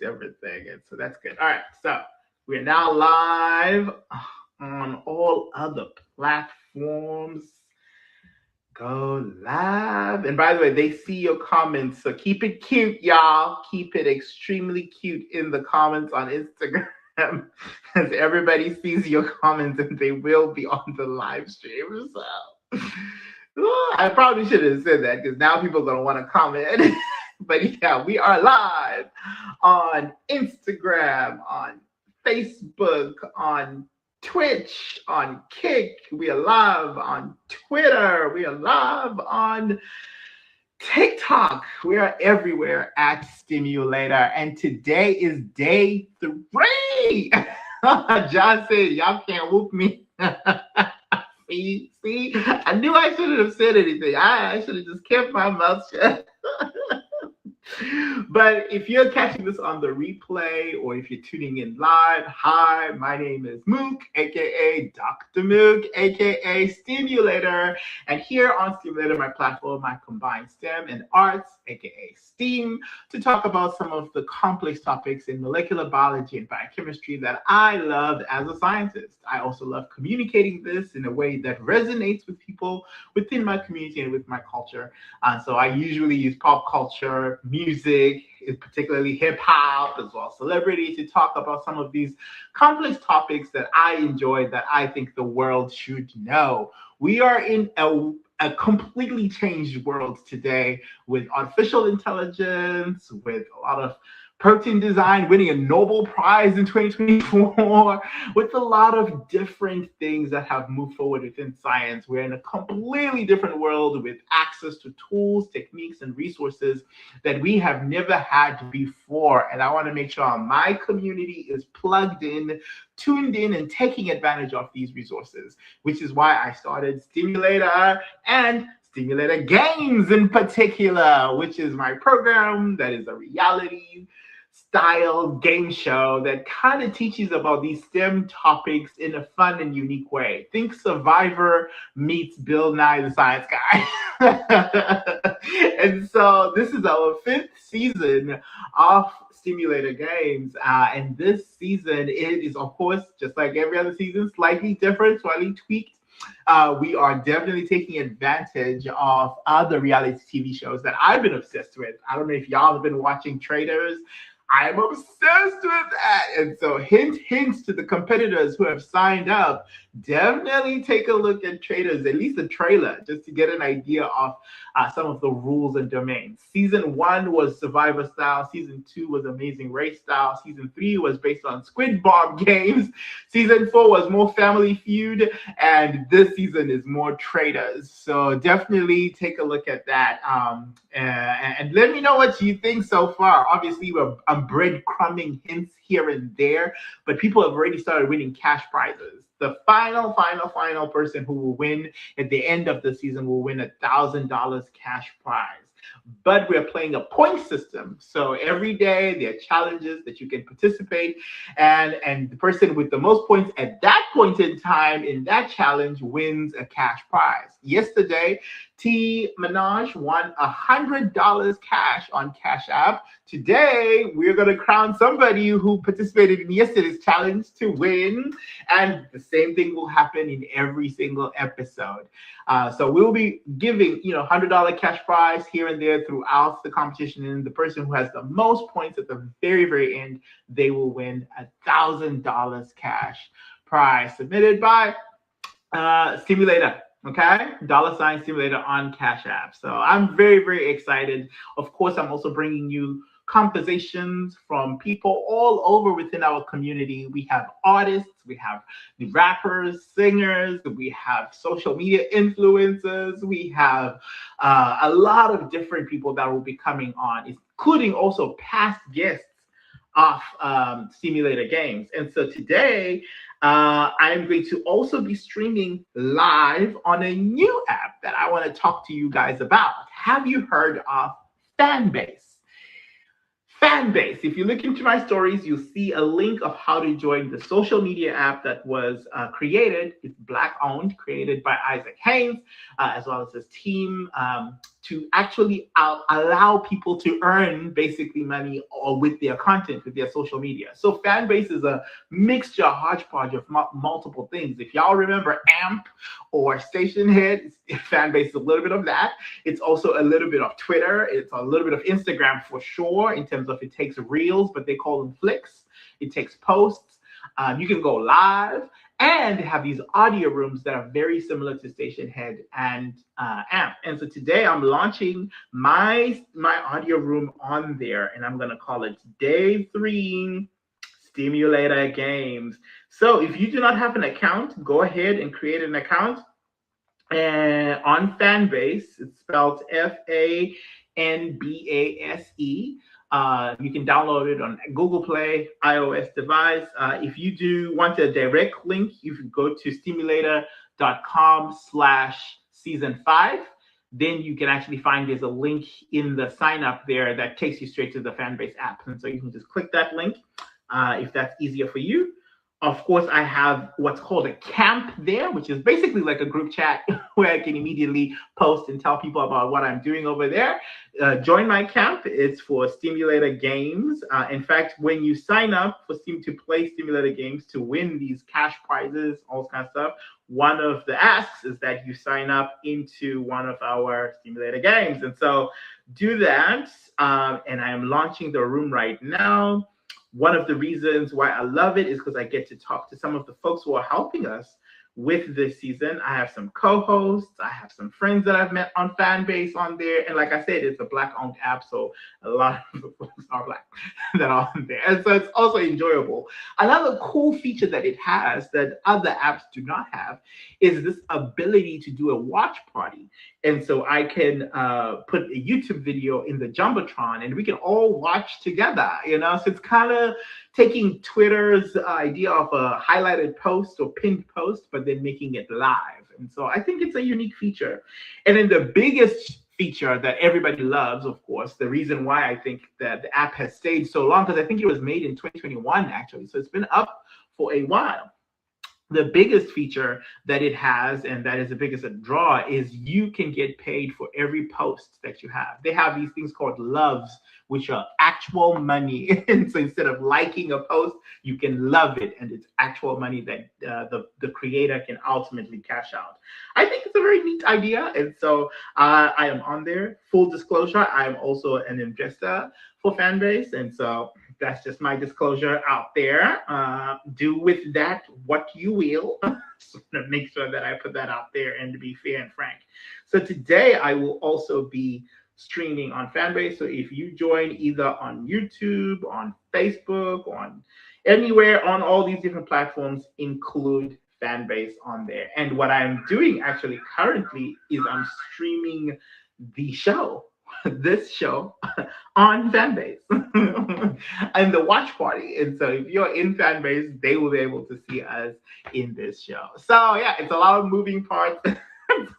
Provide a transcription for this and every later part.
everything. And so that's good. All right. So we're now live on all other platforms. Go live. And by the way, they see your comments. So keep it cute, y'all. Keep it extremely cute in the comments on Instagram. As everybody sees your comments and they will be on the live stream. So I probably should have said that because now people don't want to comment. But yeah, we are live on Instagram, on Facebook, on Twitch, on Kick. We are live on Twitter. We are live on TikTok. We are everywhere at Stimulator. And today is day 3. John said, y'all can't whoop me. See, I knew I shouldn't have said anything. I should have just kept my mouth shut. But if you're catching this on the replay or if you're tuning in live, hi, my name is Mook, aka Dr. Mook, aka Stimulator. And here on Stimulator, my platform, I combine STEM and arts, aka STEAM, to talk about some of the complex topics in molecular biology and biochemistry that I loved as a scientist. I also love communicating this in a way that resonates with people within my community and with my culture. So I usually use pop culture, music, particularly hip hop, as well as celebrity, to talk about some of these complex topics that I enjoy, that I think the world should know. We are in a completely changed world today with artificial intelligence, with a lot of protein design winning a Nobel Prize in 2024, with a lot of different things that have moved forward within science. We're in a completely different world with access to tools, techniques, and resources that we have never had before. And I want to make sure my community is plugged in, tuned in, and taking advantage of these resources, which is why I started Stimulator and Stimulator Games in particular, which is my program that is a reality style game show that kind of teaches about these STEM topics in a fun and unique way. Think Survivor meets Bill Nye the Science Guy. And so this is our 5th season of Stimulator Games. And this season, it is, of course, just like every other season, slightly different, slightly tweaked. We are definitely taking advantage of other reality TV shows that I've been obsessed with. I don't know if y'all have been watching Traders. I'm obsessed with that. And so hints to the competitors who have signed up, definitely take a look at Traders, at least the trailer, just to get an idea of some of the rules and domains. Season 1 was Survivor style. Season 2 was Amazing Race style. Season 3 was based on Squid Bomb games. Season 4 was more Family Feud. And this season is more Traders. So definitely take a look at that. And let me know what you think so far. Obviously, I'm breadcrumbing hints here and there, but people have already started winning cash prizes. The final person who will win at the end of the season will win $1,000 cash prize. But we're playing a point system. So every day there are challenges that you can participate, and the person with the most points at that point in time in that challenge wins a cash prize. Yesterday, T Minaj won $100 cash on Cash App. Today, we're going to crown somebody who participated in yesterday's challenge to win. And the same thing will happen in every single episode. So we'll be giving, $100 cash prize here and there throughout the competition. And the person who has the most points at the very, very end, they will win $1,000 cash prize submitted by Stimulator. Okay, $ Stimulator on Cash App. So I'm very, very excited. Of course, I'm also bringing you compositions from people all over within our community. We have artists, we have the rappers, singers, we have social media influencers, we have a lot of different people that will be coming on, including also past guests of Stimulator Games. And so today, I'm going to also be streaming live on a new app that I want to talk to you guys about. Have you heard of Fanbase? Fanbase. If you look into my stories, you'll see a link of how to join the social media app that was created. It's Black owned, created by Isaac Haynes, as well as his team to actually allow people to earn basically money or with their content, with their social media. So Fanbase is a mixture, hodgepodge of multiple things. If y'all remember AMP or Stationhead, Fanbase is a little bit of that. It's also a little bit of Twitter. It's a little bit of Instagram for sure, in terms of it takes reels, but they call them flicks. It takes posts. You can go live, and have these audio rooms that are very similar to Stationhead and AMP. And so today I'm launching my audio room on there, and I'm gonna call it Day 3 Stimulator Games. So if you do not have an account, go ahead and create an account. And on Fanbase, it's spelled Fanbase. You can download it on Google Play, iOS device. If you do want a direct link, you can go to stimulator.com/season5. Then you can actually find there's a link in the sign up there that takes you straight to the Fanbase app. And so you can just click that link if that's easier for you. Of course, I have what's called a camp there, which is basically like a group chat where I can immediately post and tell people about what I'm doing over there. Join my camp. It's for Stimulator Games. In fact, when you sign up for to play Stimulator Games to win these cash prizes, all kinds of stuff, one of the asks is that you sign up into one of our Stimulator Games. And so do that. And I am launching the room right now. One of the reasons why I love it is because I get to talk to some of the folks who are helping us with this season. I have some co-hosts, I have some friends that I've met on Fanbase on there. And like I said, it's a Black-owned app, so a lot of the folks are Black that are on there. And so it's also enjoyable. Another cool feature that it has that other apps do not have is this ability to do a watch party. And so I can put a YouTube video in the Jumbotron and we can all watch together, you know? So it's kind of taking Twitter's idea of a highlighted post or pinned post, but then making it live. And so I think it's a unique feature. And then the biggest feature that everybody loves, of course, the reason why I think that the app has stayed so long, because I think it was made in 2021, actually. So it's been up for a while. The biggest feature that it has, and that is the biggest draw, is you can get paid for every post that you have. They have these things called loves, which are actual money. And so instead of liking a post, you can love it, and it's actual money that the creator can ultimately cash out. I think it's a very neat idea, and so I am on there. Full disclosure, I'm also an investor for Fanbase, and so that's just my disclosure out there. Do with that what you will. So to make sure that I put that out there and to be fair and frank. So today I will also be streaming on Fanbase. So if you join either on YouTube, on Facebook, on anywhere on all these different platforms, include Fanbase on there. And what I'm doing actually currently is I'm streaming the show, this show, on Fanbase and the watch party. And so if you're in Fanbase, they will be able to see us in this show. So yeah, it's a lot of moving parts.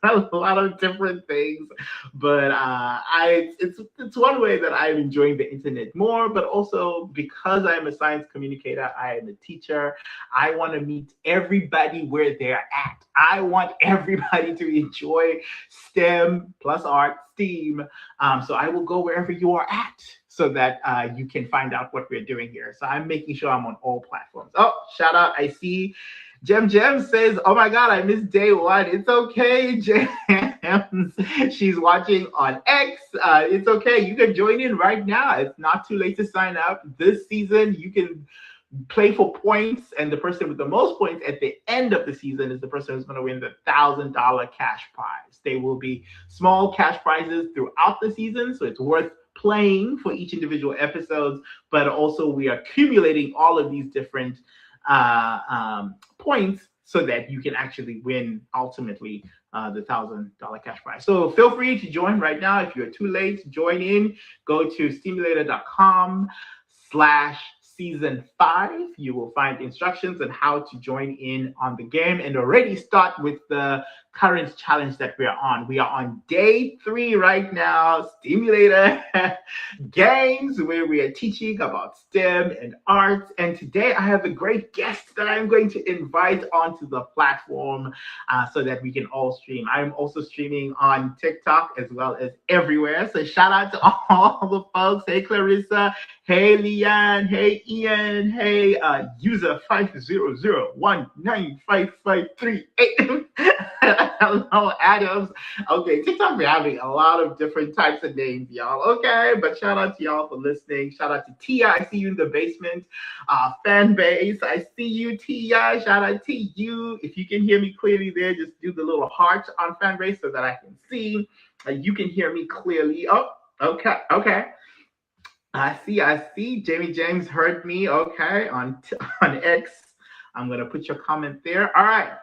A lot of different things, but it's one way that I'm enjoying the internet more. But also because I'm a science communicator, I am a teacher. I want to meet everybody where they're at. I want everybody to enjoy STEM plus art, STEAM. So I will go wherever you are at, so that you can find out what we're doing here. So I'm making sure I'm on all platforms. Oh, shout out! I see. Jem says, oh my God, I missed day one. It's okay, Jem. She's watching on X. It's okay. You can join in right now. It's not too late to sign up. This season, you can play for points, and the person with the most points at the end of the season is the person who's going to win the $1,000 cash prize. There will be small cash prizes throughout the season, so it's worth playing for each individual episodes, but also we are accumulating all of these different points so that you can actually win ultimately the $1,000 cash prize. So feel free to join right now. If you're too late to join in, go to stimulator.com/season5. Season 5. You will find instructions on how to join in on the game and already start with the current challenge that we are on. We are on day 3 right now, Stimulator Games, where we are teaching about STEM and arts. And today I have a great guest that I'm going to invite onto the platform so that we can all stream. I'm also streaming on TikTok as well as everywhere. So shout out to all the folks. Hey, Clarissa. Hey, Leanne. Hey, Ian. Hey, user 500195538. Hello, Adams. Okay, TikTok, we're having a lot of different types of names, y'all. Okay, but shout out to y'all for listening. Shout out to Tia. I see you in the basement. Fan base. I see you, Tia. Shout out to you. If you can hear me clearly there, just do the little heart on fan base so that I can see. You can hear me clearly. Oh, okay. I see. Jamie James heard me. Okay, on X. I'm gonna put your comment there. All right.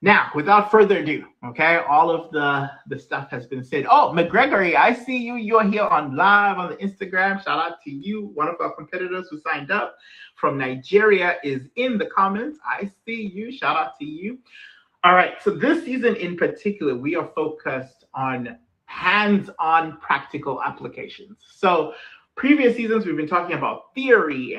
Now, without further ado, okay, all of the stuff has been said. Oh, McGregory, I see you. You're here on live on the Instagram. Shout out to you. One of our competitors who signed up from Nigeria is in the comments. I see you. Shout out to you. All right. So this season in particular, we are focused on hands-on practical applications. So previous seasons, we've been talking about theory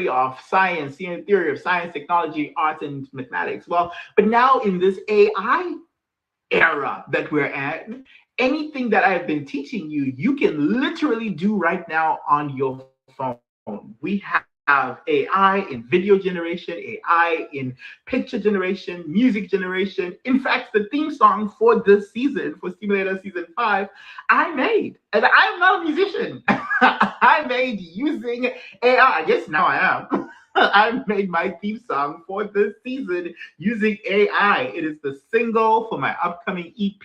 of science, theory of science, technology, arts, and mathematics. Well, but now in this AI era that we're at, anything that I've been teaching you, you can literally do right now on your phone. We have AI in video generation, AI in picture generation, music generation. In fact, the theme song for this season, for Stimulator Season 5, I made. And I'm not a musician. I made using AI. Yes, now I am. I made my theme song for this season using AI. It is the single for my upcoming EP.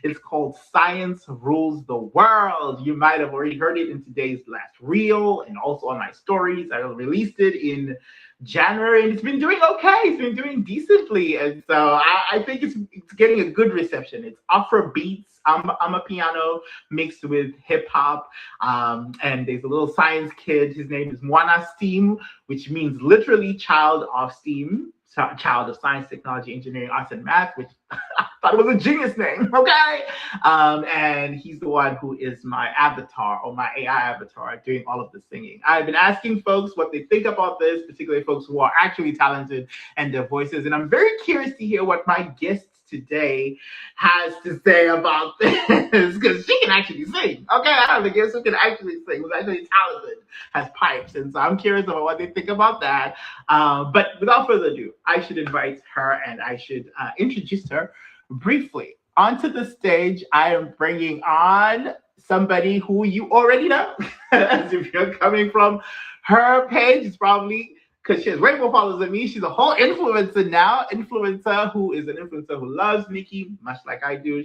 It's called Science Rules the World. You might have already heard it in today's last reel and also on my stories. I released it in January and it's been doing okay. It's been doing decently. And so I think it's getting a good reception. It's Afro beats. I'm a piano mixed with hip hop. And there's a little science kid. His name is Mwana STEAM, which means literally child of STEAM, child of science, technology, engineering, arts, and math, which I thought it was a genius name. Okay. And he's the one who is my avatar or my AI avatar doing all of the singing. I've been asking folks what they think about this, particularly folks who are actually talented and their voices. And I'm very curious to hear what my guests today has to say about this because she can actually sing. Okay, I have a guest who can actually sing, who's actually talented, has pipes, and so I'm curious about what they think about that. But without further ado, I should invite her and I should introduce her briefly. Onto the stage, I am bringing on somebody who you already know. As if you're coming from her page, it's probably because she has way more followers than me. She's a whole influencer now. Influencer who is an influencer who loves Nicki, much like I do,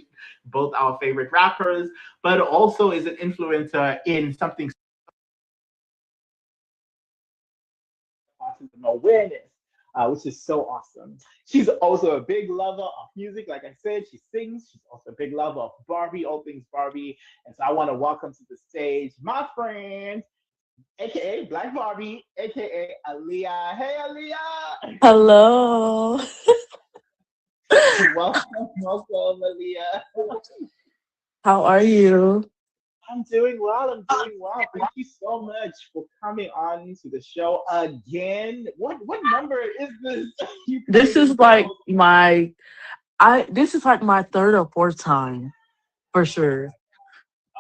both our favorite rappers, but also is an influencer in something autism awareness, which is so awesome. She's also a big lover of music. Like I said, she sings. She's also a big lover of Barbie, all things Barbie. And so I want to welcome to the stage my friend, aka Black Barbie, aka Aaliyah. Hey, Aaliyah. Hello. welcome, Aaliyah. How are you? I'm doing well. Thank you so much for coming on to the show again. What number is this? This is like my third or fourth time for sure.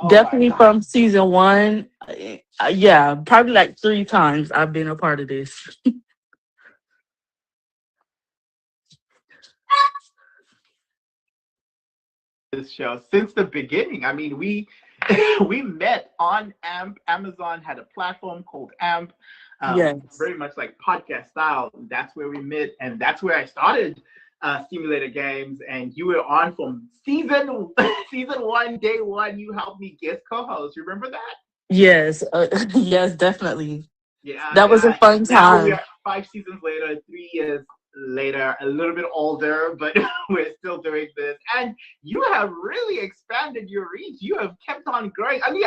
Oh Definitely from season 1. Yeah, probably like 3 times I've been a part of this. This show since the beginning. I mean, we met on AMP. Amazon had a platform called AMP, Yes. very much like podcast style. That's where we met, and that's where I started Stimulator Games. And you were on from season 1, day 1. You helped me guest co-host. You remember that? Yes. Yes, definitely. Yeah, That was a fun now we time. are 5 seasons later, 3 years later, a little bit older, but we're still doing this. And you have really expanded your reach. You have kept on growing. I mean,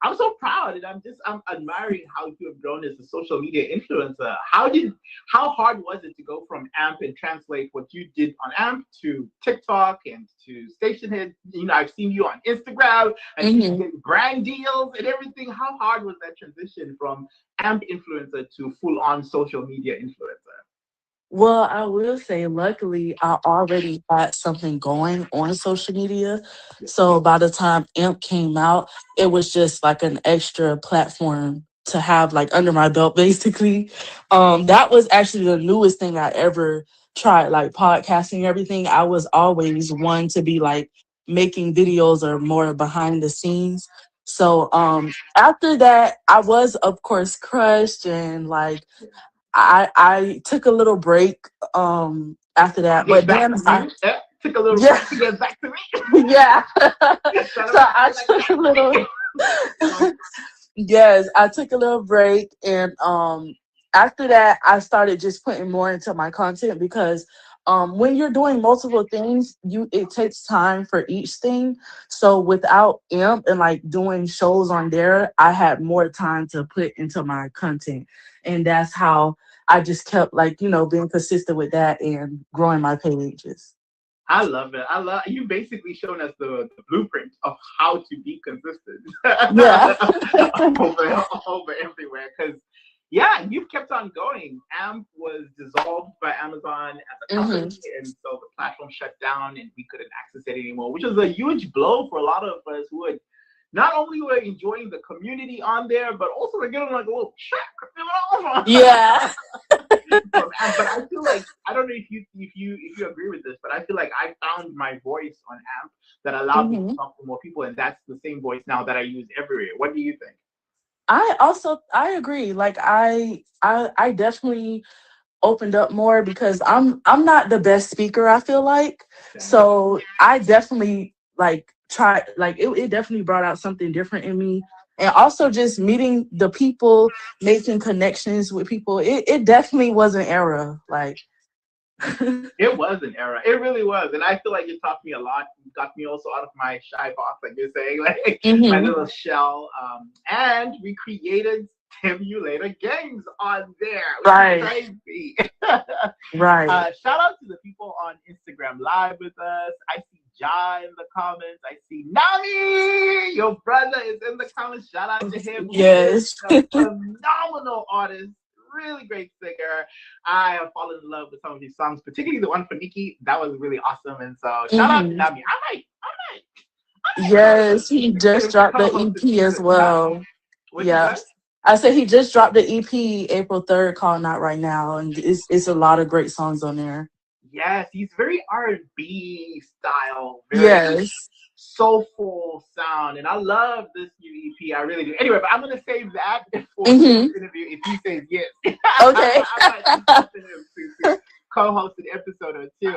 I'm so proud, and I'm admiring how you have grown as a social media influencer. How hard was it to go from AMP and translate what you did on AMP to TikTok and to Stationhead? You know, I've seen you on Instagram. I've seen you Hmm. get brand deals and everything. How hard was that transition from AMP influencer to full on social media influencer? Well, I will say, luckily, I already had something going on social media. Yeah. So by the time AMP came out, it was just like an extra platform to have like under my belt, basically. That was actually the newest thing I ever tried, like podcasting and everything. I was always one to be like making videos or more behind the scenes. So after that, I was of course crushed and like I took a little break after To that, get but back then to I you, yeah, took a little yeah break to get back to me. yeah. Shout So out to I you like took a little that. yes, I took a little break and after that I started just putting more into my content because when you're doing multiple things, you it takes time for each thing. So without AMP and like doing shows on there, I had more time to put into my content. And that's how I just kept like, being consistent with that and growing my pages. I love it. I love you basically shown us the blueprint of how to be consistent Yeah. over everywhere. Because yeah, you've kept on going. AMP was dissolved by Amazon as a Hmm. company, and so the platform shut down, and we couldn't access it anymore, which was a huge blow for a lot of us who had not only were enjoying the community on there, but also we're getting like a little check. Yeah. But I feel like I don't know if you agree with this, but I feel like I found my voice on AMP that allowed me to Hmm. talk to more people, and that's the same voice now that I use everywhere. What do you think? I agree. Like I definitely opened up more because I'm not the best speaker, I feel like. Same. So I definitely like try like it definitely brought out something different in me. And also just meeting the people, making connections with people. It definitely was an era. Like It was an era. It really was, and I feel like it taught me a lot. It got me also out of my shy box, like you're saying, like my hmm. little shell. And we created simulator games on there, which is Right, crazy. right. Shout out to the people on Instagram Live with us. I see Ja in the comments. I see Nami. Your brother is in the comments. Shout out to him. He is Yes. a phenomenal artist. Really great singer. I have fallen in love with some of these songs, particularly the one for Nicki. That was really awesome. And so shout out to Hmm. Nami. I might Yes, he just dropped the co-host the EP as season. Huh? well. What you Yeah. said? I said he just dropped the EP April 3rd called Not Right Now. And it's a lot of great songs on there. Yes, he's very R&B style, very Yes. soulful sound, and I love this new EP. I really do. Anyway, but I'm gonna save that for Tim's Hmm. interview if he says yes. Okay. I might reach out to him to co-host an episode or two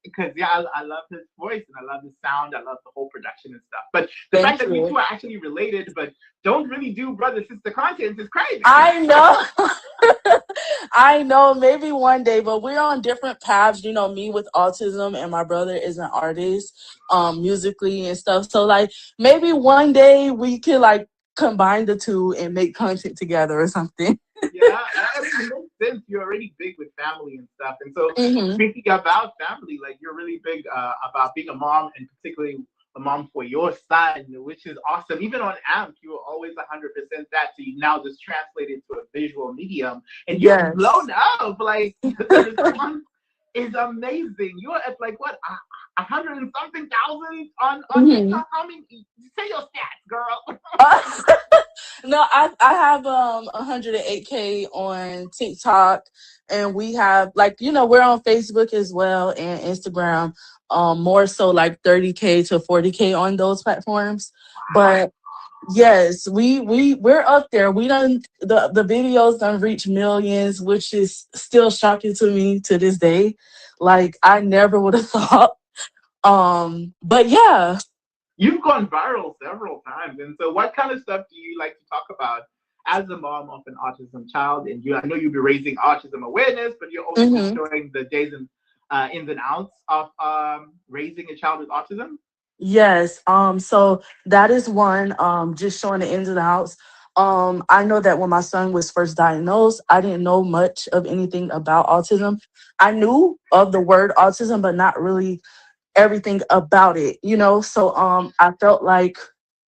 because yeah, I love his voice and I love his sound. I love the whole production and stuff. But the fact Thank that you you. two are actually related but don't really do brother sister content is crazy. I know. I know maybe one day, but we're on different paths, me with autism and my brother is an artist, musically and stuff. So like maybe one day we could like combine the two and make content together or something. Yeah, I mean, it makes sense. You're already big with family and stuff. And so, Hmm. speaking about family, like you're really big about being a mom and particularly a mom for your son, which is awesome. Even on AMP, you were always 100% that. So you now just translate it to a visual medium and you've Yes. blown up. Like, the response is amazing. You're at like what, 100 and something thousand on Hmm. TikTok? How many? Say your stats, girl. No, I have 108K on TikTok, and we have like we're on Facebook as well and Instagram. More so like 30K to 40K on those platforms. But yes, we're up there. We done the videos done reach millions, which is still shocking to me to this day. Like I never would have thought. But yeah. You've gone viral several times. And so, what kind of stuff do you like to talk about as a mom of an autism child? And I know you'll be raising autism awareness, but you'll also be Hmm. showing the days and ins and outs of raising a child with autism. Yes. So that is one, just showing the ins and outs. I know that when my son was first diagnosed, I didn't know much of anything about autism. I knew of the word autism, but not really everything about it, you know. So I felt like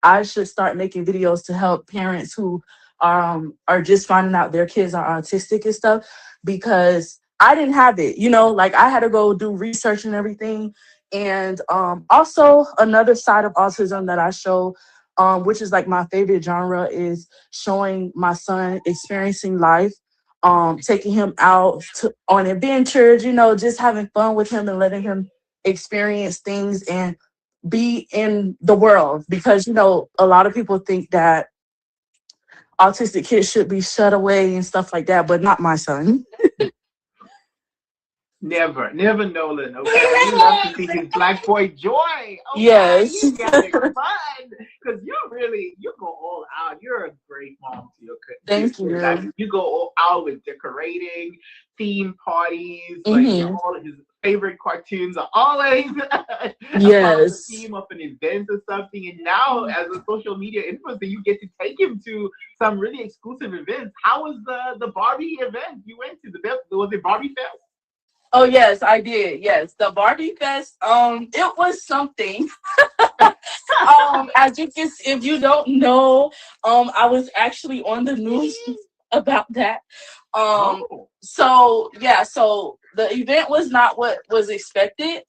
I should start making videos to help parents who are just finding out their kids are autistic and stuff, because I didn't have it, you know, like I had to go do research and everything. And also another side of autism that I show, which is like my favorite genre, is showing my son experiencing life, taking him out on adventures, you know, just having fun with him and letting him experience things and be in the world. Because, you know, a lot of people think that autistic kids should be shut away and stuff like that, but not my son. Never, never Nolan, okay? We love to see his black boy joy. Okay, Yes. he's having fun. Because you go all out. You're a great mom to your Thank kids. you. You go all out with decorating, theme parties, like Hmm. all of his favorite cartoons are always a part of the Yes. theme of an event or something. And now, as a social media influencer, you get to take him to some really exclusive events. How was the Barbie event you went to? Was it Barbie Fest? Oh yes, I did. Yes, the Barbie Fest. It was something. As you can, if you don't know, I was actually on the news about that. Um, Oh. so yeah, so the event was not what was expected,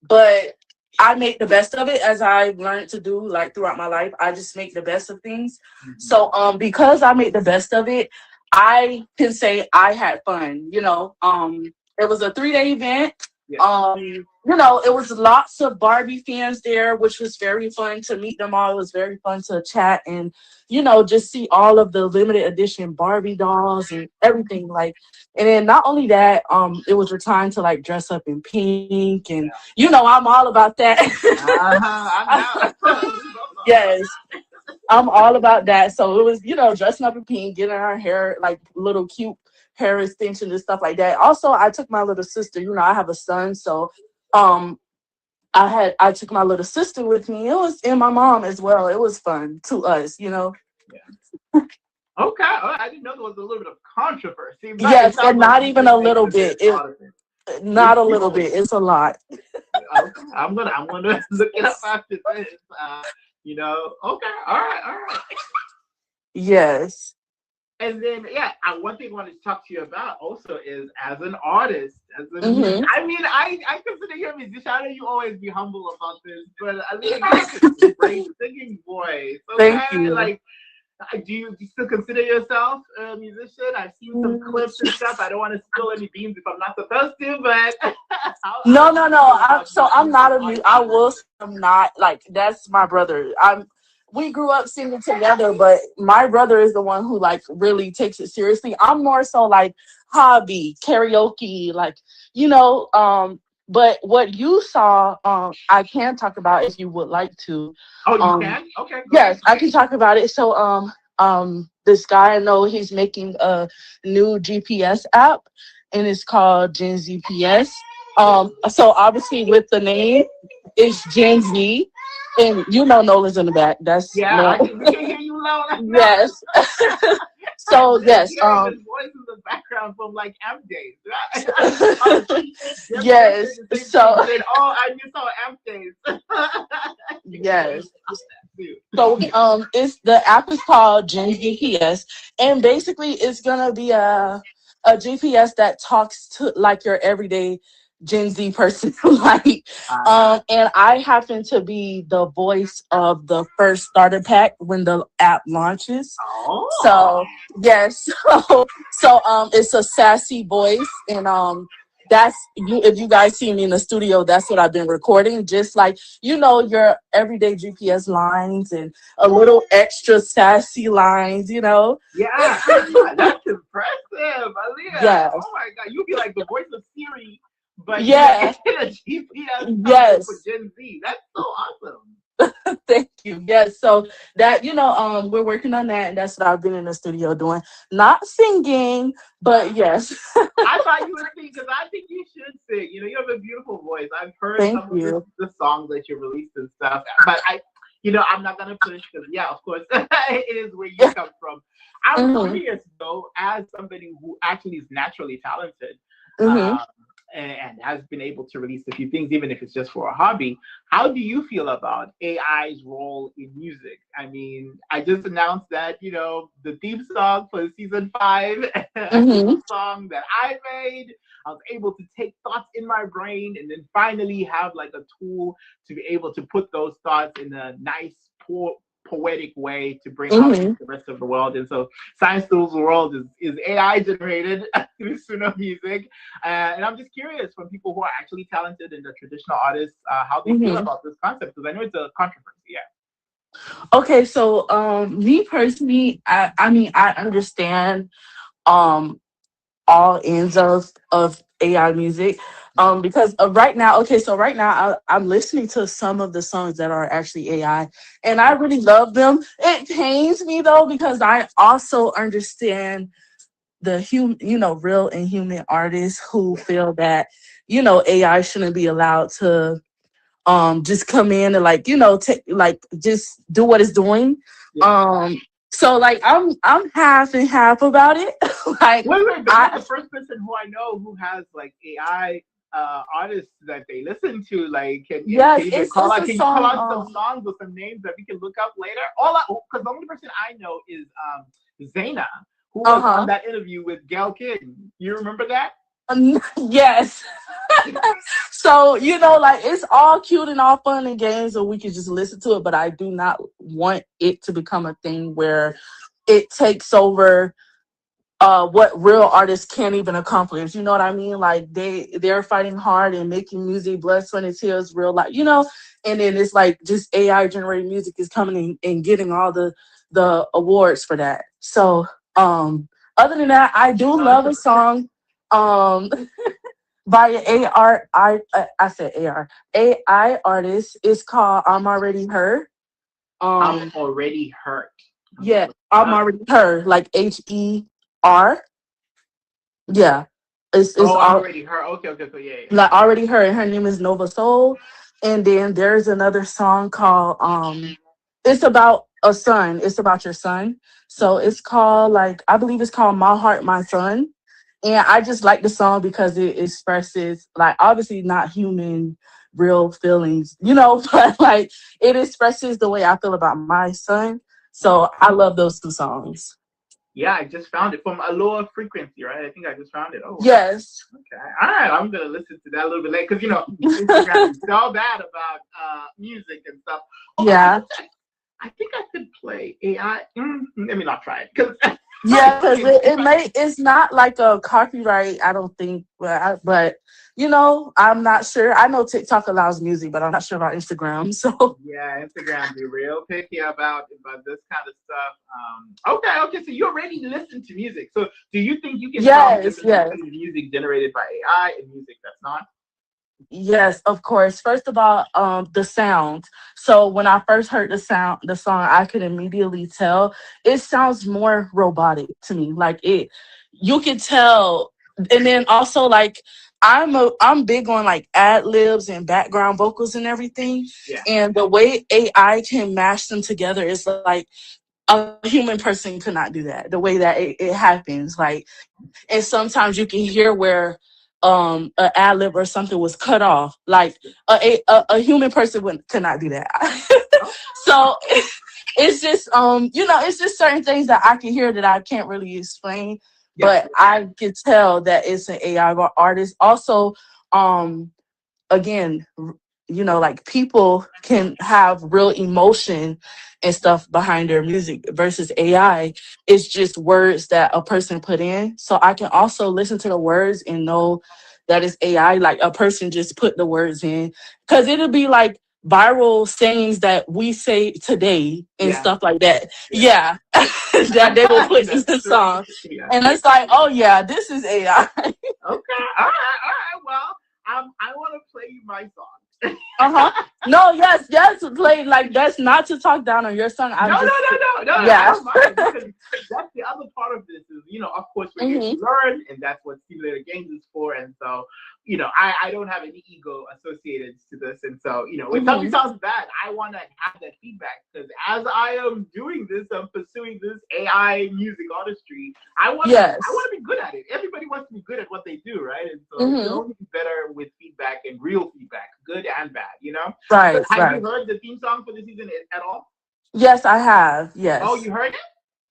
but I made the best of it, as I've learned to do like throughout my life. I just make the best of things. So because I made the best of it, I can say I had fun, you know. It was a 3-day event. Yeah. You know, it was lots of Barbie fans there, which was very fun to meet them all. It was very fun to chat and, you know, just see all of the limited edition Barbie dolls and everything. Like, and then not only that, it was your time to like dress up in pink, and you know, I'm all about that. I know. Yes, I'm all about that. So it was, you know, dressing up in pink, getting our hair like little cute hair extensions and stuff like that. Also, I took my little sister. You know, I have a son, so um, I took my little sister with me. It was, and my mom as well. It was fun to us, you know. Yeah. Okay, I didn't know there was a little bit of controversy, but it Yes, sounds and like not you even just a make little the bit. best out of it. Not a little bit. It's a lot. Okay, I'm gonna look it up after this. You know, okay, all right. Yes. And then, yeah, one thing I wanted to talk to you about also is as an artist, as a Hmm. I mean, I consider you a musician. I know you always be humble about this, but I mean, you have a great singing voice. Thank Okay, you. like, do you still consider yourself a musician? I've seen some clips and stuff. I don't want to spill any beans if I'm not supposed to, but No, how no, do you no. feel about I'm not a artist? I will say I'm not, like, that's my brother. We grew up singing together, but my brother is the one who like really takes it seriously. I'm more so like hobby, karaoke, like, you know, but what you saw, I can talk about if you would like to. Oh, you Um can? Okay, go ahead. yes, I can talk about it. So this guy, I know he's making a new GPS app, and it's called Gen ZPS. So obviously with the name, it's Gen Z, and you know Nolan's in the back. That's Yeah, no. we can hear you loud enough. Yes. I So just yes, hearing his voice in the background from like M days. Right? yes. So Oh, I miss all M days. yes. So it's the app is called Gen GPS, and basically it's gonna be a GPS that talks to like your everyday Gen Z person. Like, and I happen to be the voice of the first starter pack when the app launches. Oh. So yes, it's a sassy voice, and that's you. If you guys see me in the studio, that's what I've been recording. Just like, you know, your everyday GPS lines and a little extra sassy lines, you know. Yeah, that's impressive, Aaliyah. Yeah. Oh my God, you be like the voice of Siri, but Yeah. in a GPS Yes. for Gen Z. That's so awesome. Thank you. Yes, so that we're working on that, and that's what I've been in the studio doing. Not singing, but yes. I thought you would sing because I think you should sing. You have a beautiful voice. I've heard Thank some of you. the songs that you released and stuff, but I'm not gonna push because, yeah, of course, it is where you come from. I'm Mhm. curious though, as somebody who actually is naturally talented, Mhm. um, and has been able to release a few things, even if it's just for a hobby. How do you feel about AI's role in music? I mean, I just announced that the theme song for season 5 is a Mhm. song that I made. I was able to take thoughts in my brain and then finally have like a tool to be able to put those thoughts in a nice, poetic way to bring out to Mhm. the rest of the world. And so Science Tools World is AI generated through Suno Music. And I'm just curious from people who are actually talented and the traditional artists, how they feel Mhm. about this concept, because I know it's a controversy. Yeah. Okay, so me personally, I mean I understand um all ends of AI music. Because right now, okay, so right now I'm listening to some of the songs that are actually AI, and I really love them. It pains me though because I also understand the real and human artists who Yeah. feel that AI shouldn't be allowed to just come in and take like just do what it's doing. Yeah. um so like I'm half and half about it. Like Wait, but you're I the first person who I know who has like AI artists that they listen to. Like, and can yes, even it's call it's out? a Can you call song. out some songs or some names that we can look up later? Because the only person I know is Zaina, who was on Uh-huh. that interview with Gail King. You remember that? Yes. So like it's all cute and all fun and games and we can just listen to it, but I do not want it to become a thing where it takes over what real artists can't even accomplish. You know what I mean? Like they're fighting hard and making music, blood, sweat, and tears, real life. And then it's like just AI generated music is coming in and getting all the awards for that. So other than that, I do love a song um by an AR I said AR AI artist. It's called I'm Already Her. I'm Um already hurt. I'm gonna yeah, look it I'm up. Already Her, like HER. Yeah. It's Oh, I'm all already hurt. Okay, okay, okay, yeah, like already heard. Her name is Nova Soul. And then there's another song called it's about a son. It's about your son. yeah. So it's called like I believe it's called My Heart, My Son. And I just like the song because it expresses like obviously not human real feelings, but like it expresses the way I feel about my son. Mhm. So I love those two songs. Yeah, I just found it from a lower frequency, right? I think I just found it. Oh wow. Yes. Okay. All right. I'm gonna listen to that a little bit later because Instagram is so bad about music and stuff. Although Yeah. I think I could play AI. Let me not try it because Yeah, because if I it's not like a copyright, I don't think, but I'm not sure. I know TikTok allows music, but I'm not sure about Instagram. So yeah, Instagram be real picky about this kind of stuff. Okay, okay. So you already listen to music. So do you think you can tell the yes, difference yes. between music generated by AI and music that's not? Yes, of course. First of all, the sound. So when I first heard the song, I could immediately tell it sounds more robotic to me. Like you could tell. And then also like I'm big on like ad libs and background vocals and everything. Yeah. And the way AI can mash them together is like a human person could not do that. The way that it happens, like, and sometimes you can hear where an ad lib or something was cut off. Like a human person could not do that. Oh, So it's just it's just certain things that I can hear that I can't really explain, yeah. but I can tell that it's an AI artist. Also, um again, like people can have real emotion and stuff behind their music versus AI. It's just words that a person put in. So I can also listen to the words and know that it's AI. Like a person just put the words in because it'll be like viral sayings that we say today and Yeah. stuff like that. Yeah. Yeah, that they will put in That's the true. song, Yeah. and it's like, oh yeah, this is AI. Okay. All right. All right. Well, I want to play you my song. Uh huh. No, yes, yes, play like that's not to talk down on your song. No, I'm no, just, no, no, no. I yeah. don't mind because that's the other part of this is, of course, we're here to Mhm. learn, and that's what simulator games is for. And so, I don't have any ego associated to this. And so, when something Mhm. sounds bad, I want to have that feedback because as I am doing this, I'm pursuing this AI music artistry. I want Yes. to be good at it. Everybody wants to be good at what they do, right? And so you can Mhm. only be better with feedback and real feedback, good and bad. But Right, have you right. heard the theme song for the season at all? Yes, I have. Oh, Yes. you heard it?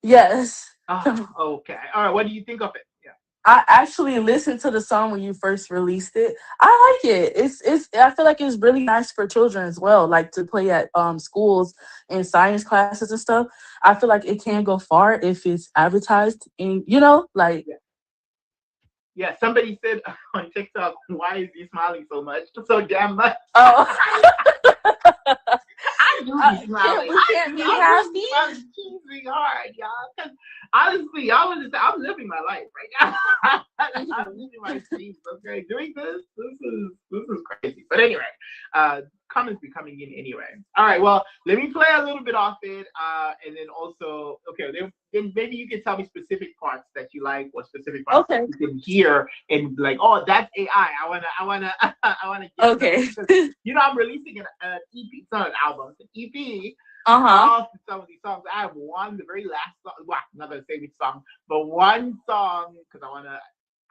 Yes. Oh, okay. All right. What do you think of it? Yeah. I actually listened to the song when you first released it. I like it. It's I feel like it's really nice for children as well, like to play at schools and science classes and stuff. I feel like it can go far if it's advertised and like Yeah. Yeah. Somebody said on TikTok, "Why is he smiling so much? So damn much." oh I do be can't smiling. we can't be I do happy? be smiling, teasing hard, y'all. Because honestly, y'all want to say I'm living my life right now. I'm Mhm. living my dreams. Okay, doing this is crazy. But anyway, comments be coming in anyway. All right. Well, let me play a little bit off it, and then also, okay, then maybe you can tell me specific parts that you like or specific parts that Okay. you can hear and like, oh, that's AI. I wanna, I wanna get to know Okay. because I'm releasing an EP, it's not an album, it's an EP Uh-huh. of some of these songs. I have one, the very last song. Well, I'm not gonna say which song, but one song because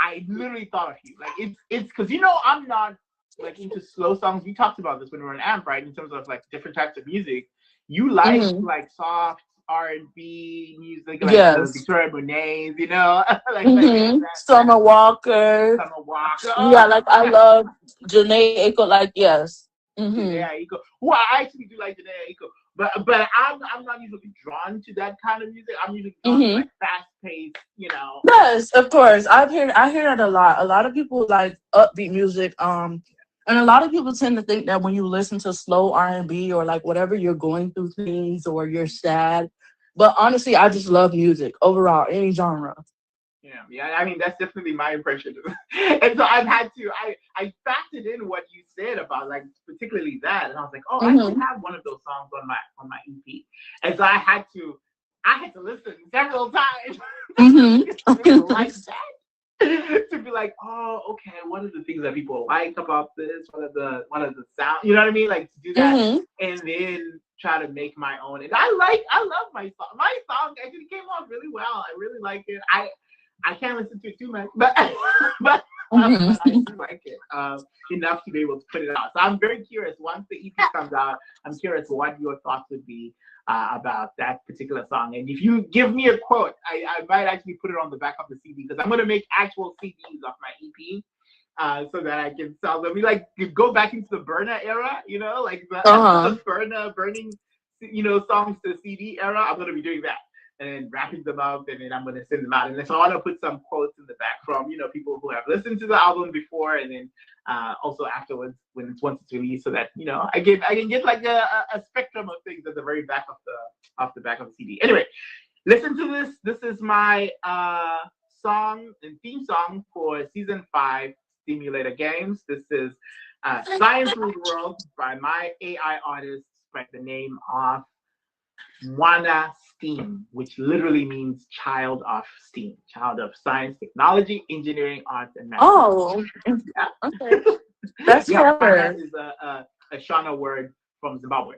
I literally thought of you. Like it's because I'm not like into slow songs. We talked about this when we were in AMP, right? In terms of like different types of music. You Hmm. like soft R&B music, like the Yes. Victoria Monets, like that Summer Walker. Summer Walker. Yeah, like I love Janae Aiko, like yes. Mm-hmm. Janae Aiko. Well, I actually do like Janae Aiko, but I'm not usually drawn to that kind of music. I'm usually drawn to Mm-hmm. like fast paced. Yes, of course. I hear that a lot. A lot of people like upbeat music. And a lot of people tend to think that when you listen to slow R&B or like whatever you're going through things or you're sad. But honestly, I just love music overall, any genre. Yeah. I mean, that's definitely my impression. And so I've had to. I factored in what you said about like particularly that, and I was like, oh, I should Mm-hmm. have one of those songs on my EP. And so I had to listen several times to really Mm-hmm. like that. To be like, oh, okay, what are the things that people like about this? What are the sound? You know what I mean? Like to do that Mm-hmm. and then try to make my own. And I love my song. My song actually came off really well. I really like it. I can't listen to it too much, but but but I Mm-hmm. do like it enough to be able to put it out. So I'm very curious. Once the EP comes out, I'm curious what your thoughts would be about that particular song. And if you give me a quote, I might actually put it on the back of the CD because I'm going to make actual CDs of my EP. So that I can sell them. We like go back into the burner era, like the Uh-huh. the burner burning, songs to CD era. I'm gonna be doing that and then wrapping them up, and then I'm gonna send them out. And then so I want to put some quotes in the back from people who have listened to the album before, and then also afterwards when once it's released, so that I can get like a spectrum of things at the very back of the back of the CD. Anyway, listen to this. This is my song and theme song for season 5 Stimulator Games. This is Science Ruled World by my AI artist by the name of Mwana STEAM, which literally means child of STEAM, child of science, technology, engineering, arts, and mathematics. Oh, Yeah. okay. That's Yeah, Mwana clever. is a Shona word from Zimbabwe.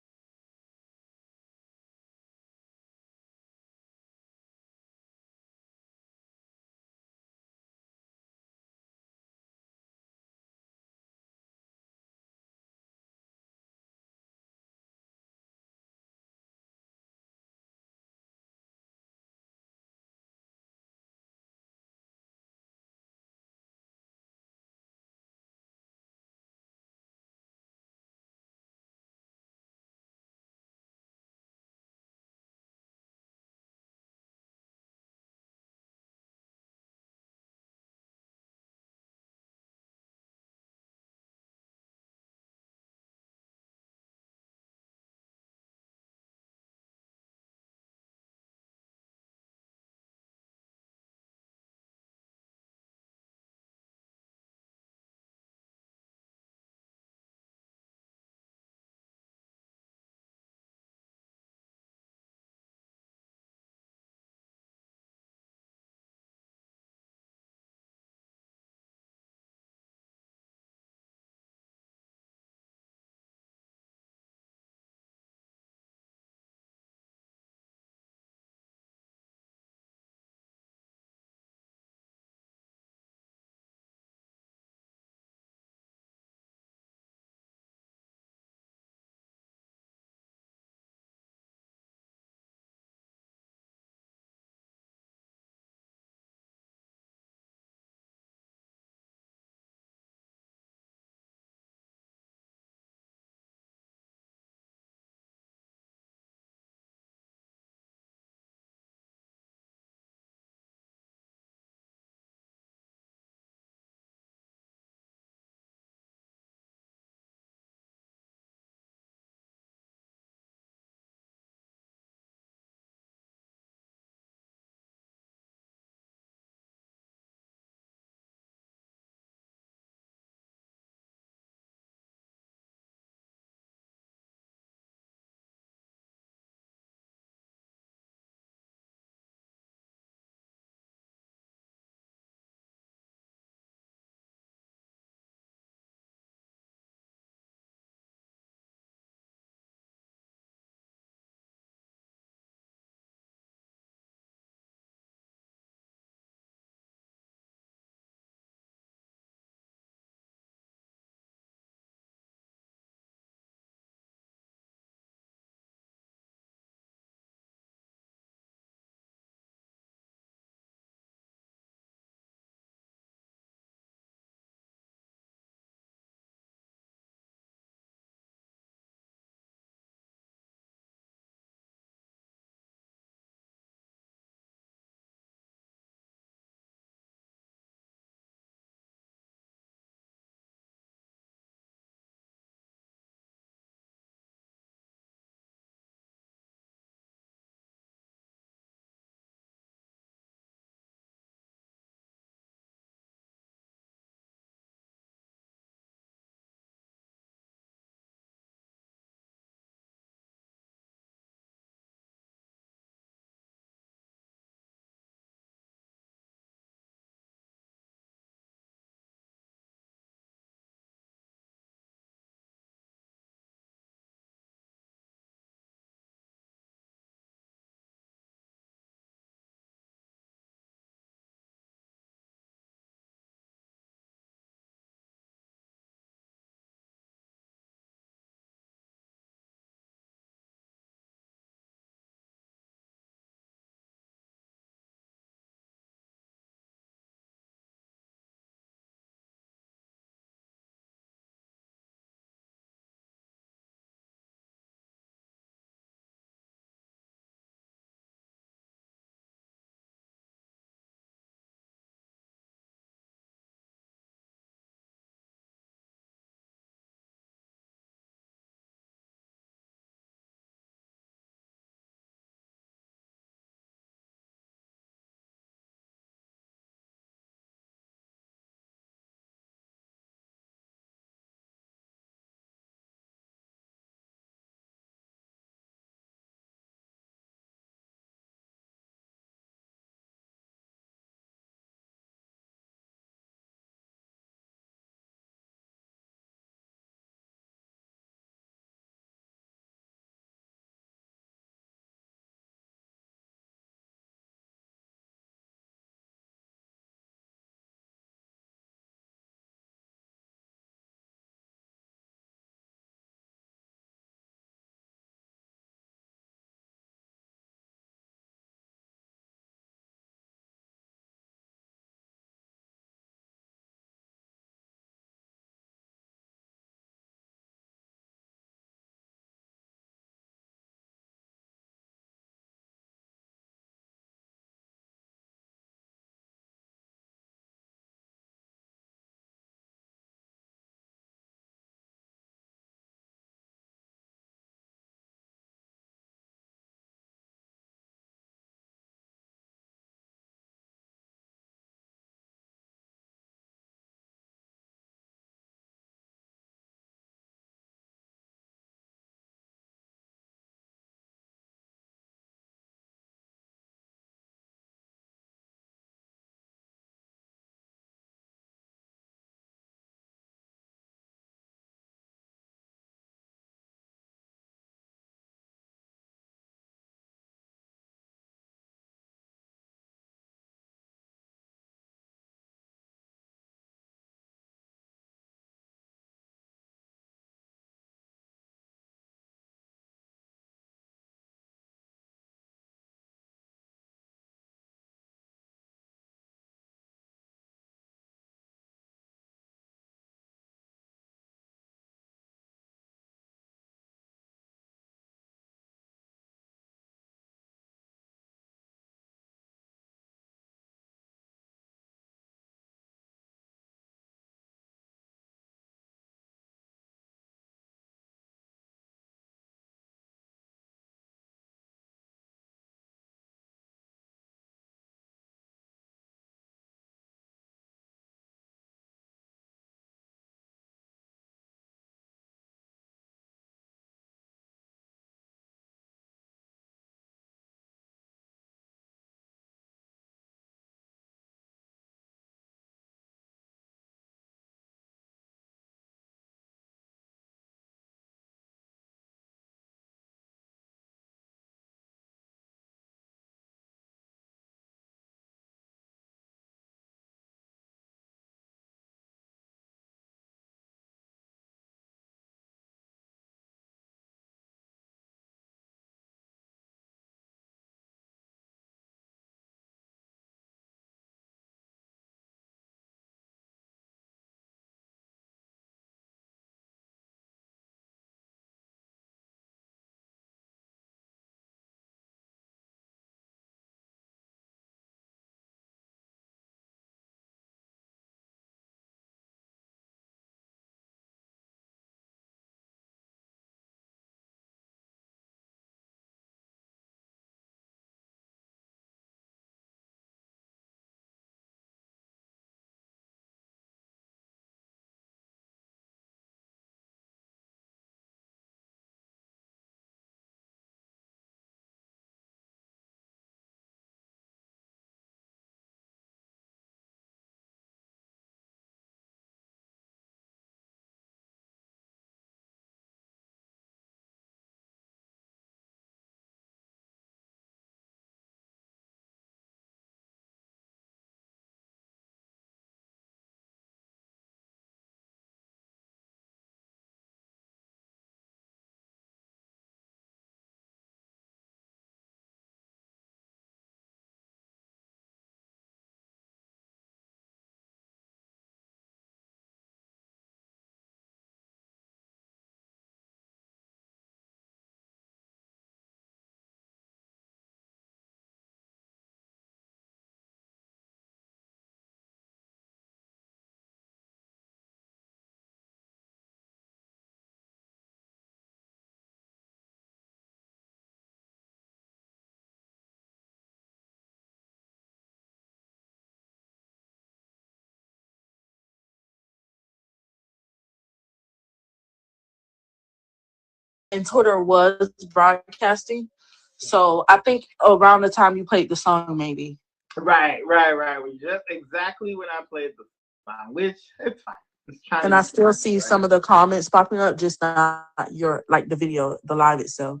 and Twitter was broadcasting. So I think around the time you played the song, maybe. Right, right, right. We just exactly when I played the song, which it's fine. It's trying to And I be still funny, see right? some of the comments popping up, just not your like the video, the live itself.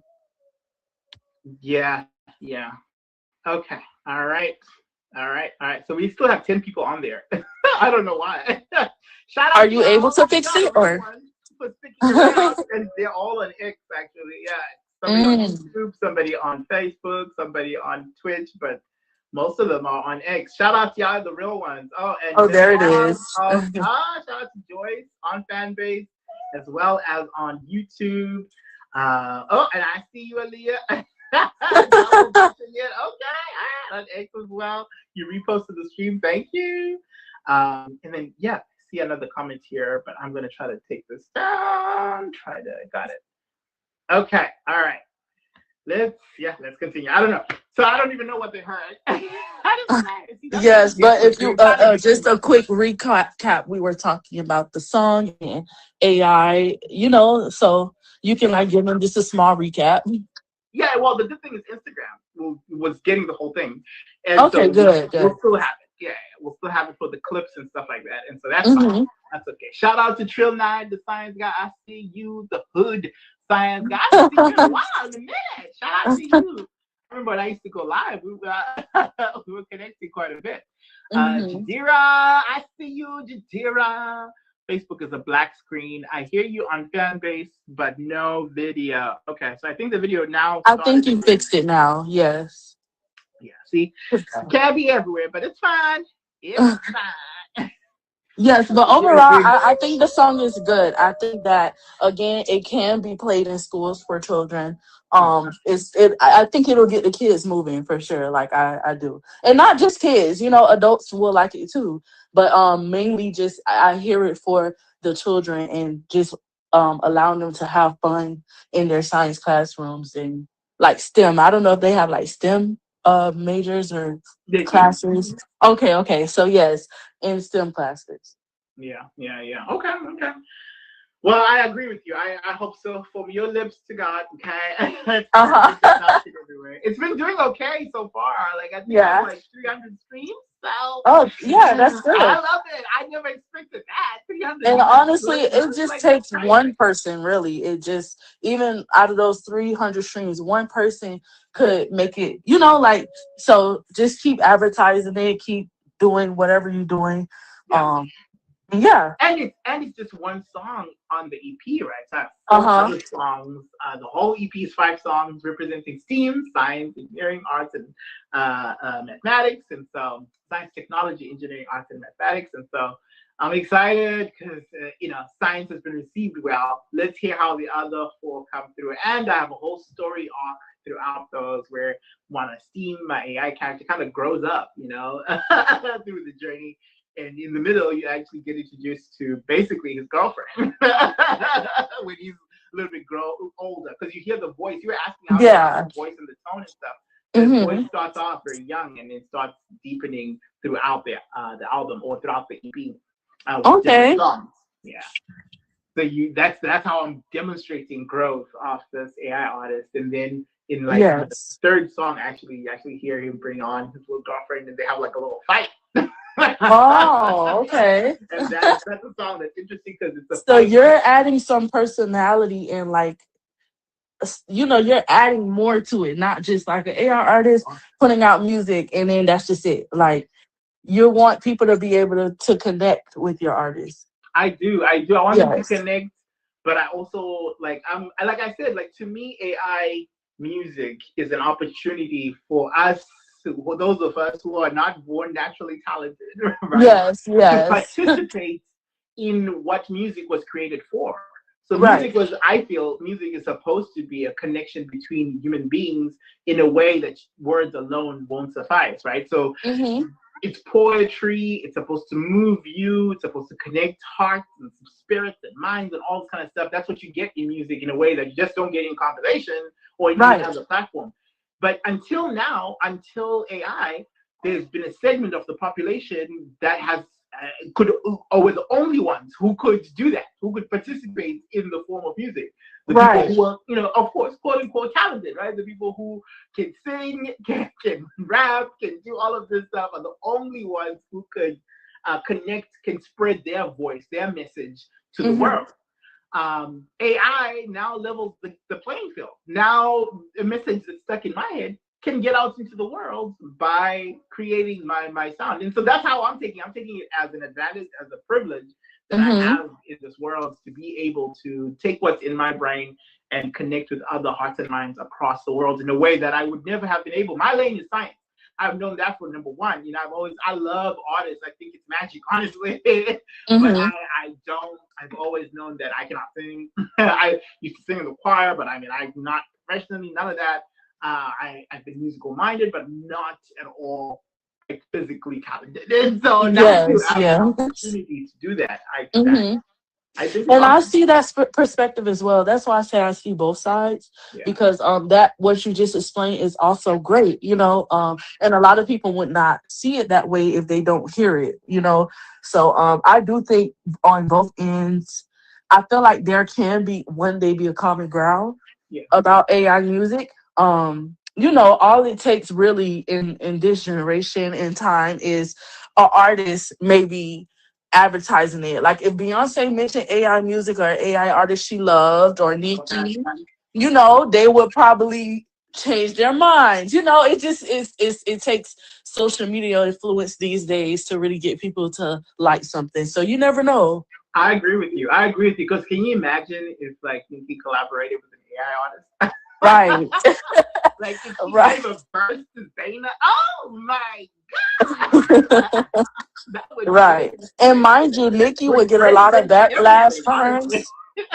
Yeah, yeah. Okay. All right. All right. All right. So we still have 10 people on there. I don't know why. Shout out Are to you y'all. able to fix Y'all the it real or? ones for sticking around. And they're all on X, actually. Yeah. Somebody on Mm. YouTube, somebody on Facebook, somebody on Twitch, but most of them are on X. Shout out to y'all, the real ones. Oh, and Oh, Miss there it Oz. is. Shout out to Joyce on Fanbase as well as on YouTube. Oh, and I see you, Aaliyah. Double button yet. Okay. On X as well. You reposted the stream. Thank you. And then, yeah, see another comment here, but I'm going to try to take this down. Got it. Okay. All right. Let's continue. I don't know. So I don't even know what they heard. Yes, but if you just a quick Much. recap, we were talking about the song and AI, so you can like give them just a small recap. Yeah, well, the good thing is Instagram was getting the whole thing, and Okay, so good. we'll still have it. Yeah, we'll still have it for the clips and stuff like that, and so that's fine. Mm-hmm. That's okay. Shout out to Trill9, the science guy. I see you, the hood science guy. I haven't seen you in a while, in a minute. Shout out to you. I remember when I used to go live. We were connecting quite a bit. Mm-hmm. Jadira, I see you, Jadira. Facebook is a black screen. I hear you on Fanbase, but no video. Okay, so I think the video now I started think you again. fixed it now. Yes. Yeah, see, can't be everywhere, but it's fine. It's fine. Yes, but overall, I think the song is good. I think that again, it can be played in schools for children. I think it'll get the kids moving for sure. Like I do, and not just kids. Adults will like it too. But mainly just I hear it for the children and just allowing them to have fun in their science classrooms and like STEM. I don't know if they have like STEM majors or They do. classes. Okay. So yes, in STEM classes. Yeah. Okay. Well, I agree with you. I hope so. From your lips to God, okay? It's been doing okay so far. Like I think I have like 300 streams. So That's good. I love it. I never expected that. 300. And honestly, it just takes one person, really. It just, even out of those 300 streams, one person could make it, so just keep advertising it, keep doing whatever you're doing. Yeah. And it's just one song on the EP, right? So other songs. The whole EP is 5 songs representing STEAM, science, engineering, arts, and mathematics, and so science, technology, engineering, arts, and mathematics, and so I'm excited because science has been received well. Let's hear how the other 4 come through, and I have a whole story arc throughout those where one of STEAM, my AI character, kind of grows up, through the journey. And in the middle, you actually get introduced to basically his girlfriend when he's a little bit older. Because you hear the voice. You were asking how the voice and the tone and stuff. The voice starts off very young and then starts deepening throughout the album or throughout the EP. With different songs. Yeah. So that's how I'm demonstrating growth of this AI artist. And then in the 3rd song, you actually hear him bring on his little girlfriend and they have like a little fight. Oh, okay. And that's a song that's interesting because it's so you're adding some personality and you're adding more to it, not just like an AR artist putting out music and then that's just it. Like you want people to be able to connect with your artist. I do. I want them to connect, but I also like I said, like to me, AI music is an opportunity for us. For those of us who are not born naturally talented, right? To participate in what music was created for. So I feel music is supposed to be a connection between human beings in a way that words alone won't suffice, right? So it's poetry, it's supposed to move you, it's supposed to connect hearts and spirits and minds and all this kind of stuff. That's what you get in music in a way that you just don't get in conversation or in any other platform. But until now, until AI, there's been a segment of the population that has could or were the only ones who could do that, who could participate in the form of music. The people Right. who were, of course, quote unquote talented, right? The people who can sing, can rap, can do all of this stuff are the only ones who could connect, can spread their voice, their message to the Mm-hmm. world. AI now levels the playing field. Now, a message that's stuck in my head can get out into the world by creating my sound. And so that's how I'm taking it as an advantage, as a privilege that I Mm-hmm. have in this world to be able to take what's in my brain and connect with other hearts and minds across the world in a way that I would never have been able. My lane is science. I've known that for number one. I love artists. I think it's magic, honestly. But Mm-hmm. I don't, I've always known that I cannot sing. I used to sing in the choir, but I'm not professionally, none of that. I've been musical minded, but not at all like physically talented. And so now to Yes. have the Yeah. opportunity to do that, Mm-hmm. I think it's And I awesome. see that perspective as well. That's why I say I see both sides, Yeah. because that what you just explained is also great, and a lot of people would not see it that way if they don't hear it. So I do think on both ends, I feel like there can be one day be a common ground Yeah. about AI music. All it takes really in this generation and time is an artist maybe advertising it. Like if Beyonce mentioned AI music or AI artist she loved or Nicki, they would probably change their minds. It just it takes social media influence these days to really get people to like something. So you never know. I agree with you. I agree with you because can you imagine if like Nicki collaborated with an AI artist? Right. Like if she Right. gave a verse to Zayn, oh my god, that would Right. And mind you, Nikki would get a lot of change backlash everything. for her. Honestly,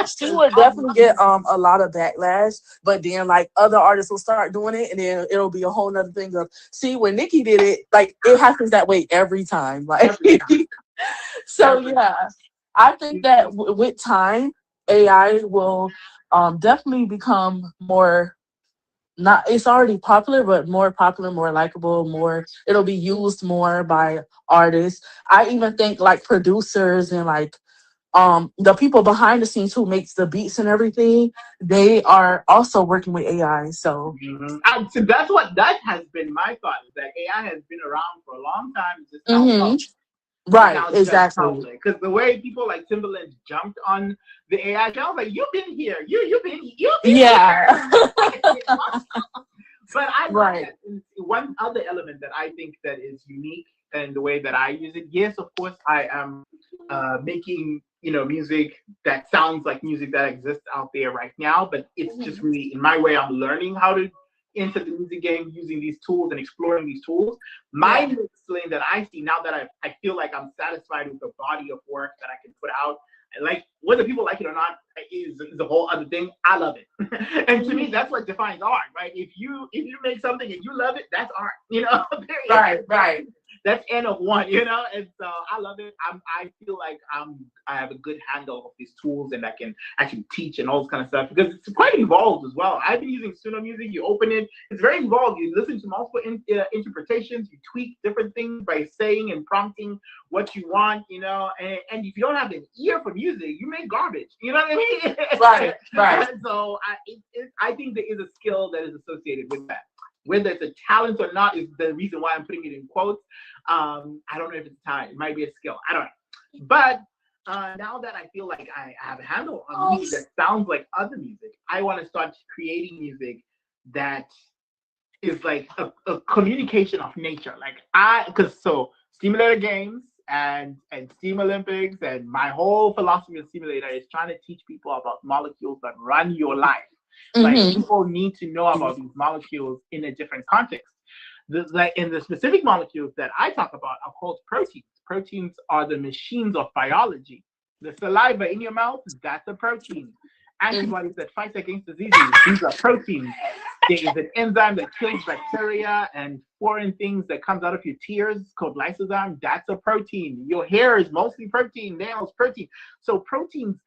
She would definitely get a lot of backlash, but then like other artists will start doing it, and then it'll be a whole nother thing of see when Nikki did it, like it happens that way every time. Like every time, so every yeah. I think that with time, AI will definitely become more, not it's already popular, but more popular, more likable, more it'll be used more by artists. I even think like producers and like the people behind the scenes who makes the beats and everything, they are also working with AI. So time. And so that has been my thought is that AI has been around for a long time. It's just now hmm public. It's right, now just exactly. public because the way people like Timberland jumped on the AI, I was like, "You've been here, you've been Yeah. here." But I love Right. that. And one other element that I think that is unique in the way that I use it. Yes, of course, I am making music that sounds like music that exists out there right now, but it's just Mhm. really in my way. I'm learning how to enter the music game using these tools and exploring these tools. My Yeah. next lane that I see now that I feel like I'm satisfied with the body of work that I can put out. And like whether people like it or not is a whole other thing. I love it, and to me, Mhm. that's what defines art, right? If you make something and you love it, that's art. Period. Right, right. That's N of one. And so I love it. I feel like I have a good handle of these tools and I can actually teach and all this kind of stuff because it's quite involved as well. I've been using Suno Music. You open it, it's very involved. You listen to multiple interpretations. You tweak different things by saying and prompting what you want. And if you don't have an ear for music, you make garbage. You know what I mean? Right, right. So I think there is a skill that is associated with that. Whether it's a talent or not is the reason why I'm putting it in quotes. I don't know if it's a talent. It might be a skill. I don't know. But now that I feel like I have a handle on music that sounds like other music, I want to start creating music that is like a communication of nature. Because Stimulator Games and Steam Olympics and my whole philosophy of Stimulator is trying to teach people about molecules that run your life. Like hmm people need to know about these molecules in a different context. In the specific molecules that I talk about are called proteins. Proteins are the machines of biology. The saliva in your mouth, that's a protein. Antibodies that fight against diseases, these are proteins. There is an enzyme that kills bacteria and foreign things that comes out of your tears called lysozyme. That's a protein. Your hair is mostly protein, nails, protein. So proteins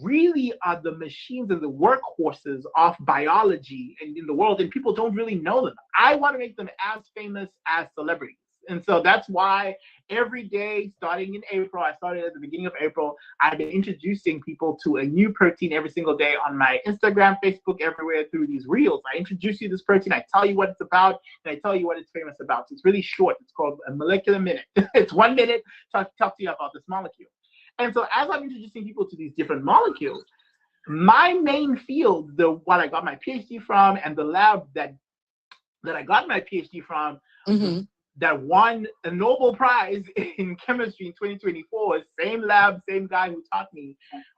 really are the machines and the workhorses of biology and in the world, and people don't really know them. I want to make them as famous as celebrities. And so that's why every day, starting in April, I started at the beginning of April, I've been introducing people to a new protein every single day on my Instagram, Facebook, everywhere through these reels. I introduce you to this protein, I tell you what it's about, and I tell you what it's famous about. So it's really short. It's called a molecular minute. It's 1 minute to talk to you about this molecule. And so as I'm introducing people to these different molecules, my main field, what I got my PhD from, and the lab that I got my PhD from, Mm-hmm. that won a Nobel Prize in chemistry in 2024, same lab, same guy who taught me,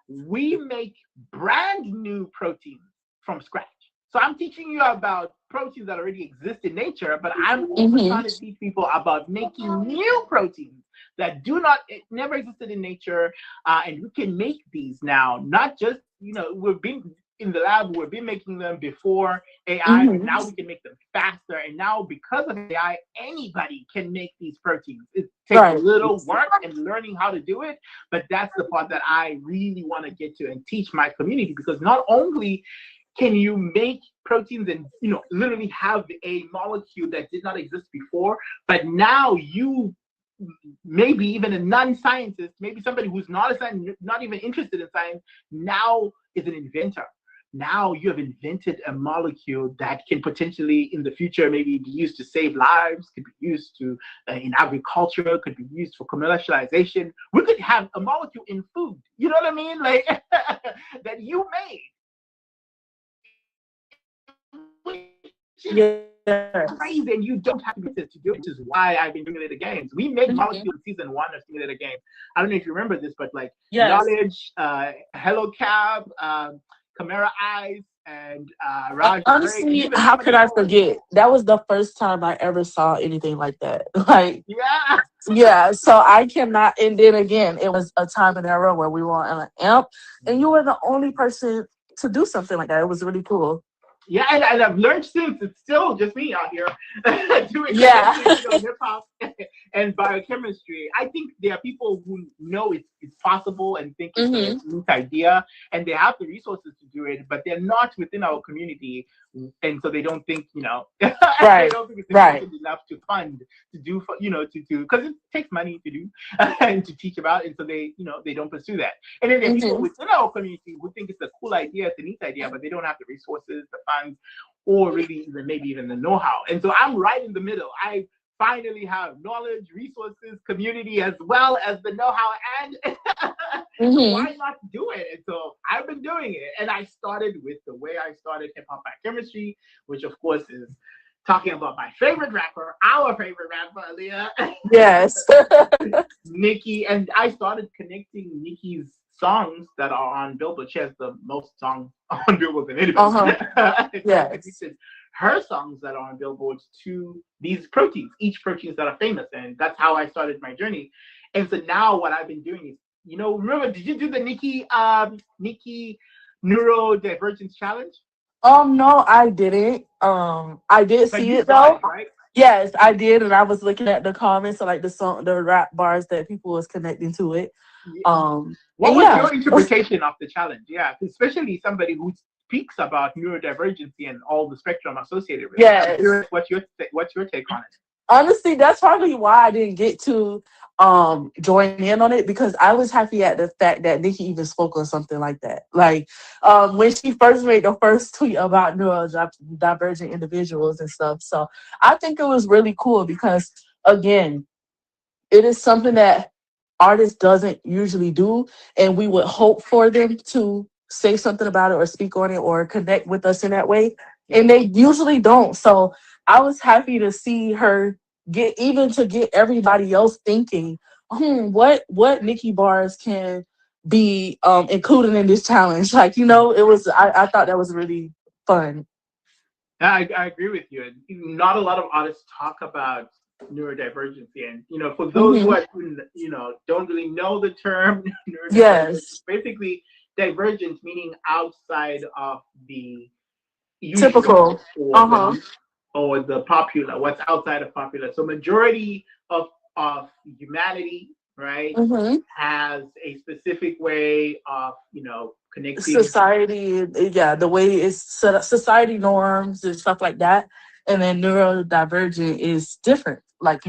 we make brand new proteins from scratch. So I'm teaching you about proteins that already exist in nature, but I'm also trying to teach people about making new proteins that never existed in nature, and we can make these now. Not just, we've been in the lab, we've been making them before AI, but now we can make them faster. And now, because of AI, anybody can make these proteins. It takes a little work and learning how to do it, but that's the part that I really want to get to and teach my community, because not only can you make proteins and literally have a molecule that did not exist before, but now you, maybe even a non-scientist, maybe somebody who's not a scientist, not even interested in science, now is an inventor. Now you have invented a molecule that can potentially in the future maybe be used to save lives, could be used to in agriculture, could be used for commercialization. We could have a molecule in food, you know what I mean? Like that you made. Yes. Crazy, and you don't have to be to do it, which is why I've been doing Simulator Games. We made molecules in season 1 of Simulator Games. I don't know if you remember this, but like Knowledge, Hello Cab, Chimera Eyes, and Raj. Honestly, how could I forget? That was the first time I ever saw anything like that. Like, yeah. So I cannot. And then again, it was a time and era where we were on an amp, and you were the only person to do something like that. It was really cool. Yeah, and I've learned since it's still just me out here doing hip hop and biochemistry. I think there are people who know it's possible and think it's a neat idea, and they have the resources to do it, but they're not within our community, and so they don't think they don't think it's important enough to fund to do because it takes money to do and to teach about, and so they don't pursue that. And then there are people within our community who think it's a cool idea, it's a neat idea, but they don't have the resources, the funds, or really even the know-how. And so I'm right in the middle. I finally have knowledge, resources, community, as well as the know-how, and why not do it? And so I've been doing it. And I started with the way I started Hip Hop Biochemistry, which of course is talking about my favorite rapper, our favorite rapper, Aaliyah. Yes. Nicki. And I started connecting Nicki's songs that are on Billboard. She has the most songs on Billboard than anybody. Yes. Her songs that are on Billboards to these proteins, each proteins that are famous. And that's how I started my journey. And so now what I've been doing is, remember, did you do the Nicki Neurodivergence Challenge? No, I didn't. I did see it though. Right? Yes, I did, and I was looking at the comments, so like the rap bars that people was connecting to it. What was your interpretation of the challenge? Yeah, especially somebody who speaks about neurodivergency and all the spectrum associated with it. Yes. What's your take on it? Honestly, that's probably why I didn't get to join in on it, because I was happy at the fact that Nicki even spoke on something like that. Like when she first made the first tweet about neurodivergent individuals and stuff. So I think it was really cool because, again, it is something that artists doesn't usually do, and we would hope for them to say something about it or speak on it or connect with us in that way, and they usually don't. So I was happy to see her get everybody else thinking, what Nicki bars can be included in this challenge. Like, it was, I thought that was really fun. I agree with you. And not a lot of artists talk about neurodivergency, and for those who are, don't really know the term neurodivergence, yes, basically divergent meaning outside of the typical or the popular, what's outside of popular. So majority of humanity, right, has a specific way of connecting society, the way it's set up, society norms and stuff like that, and then neurodivergent is different, like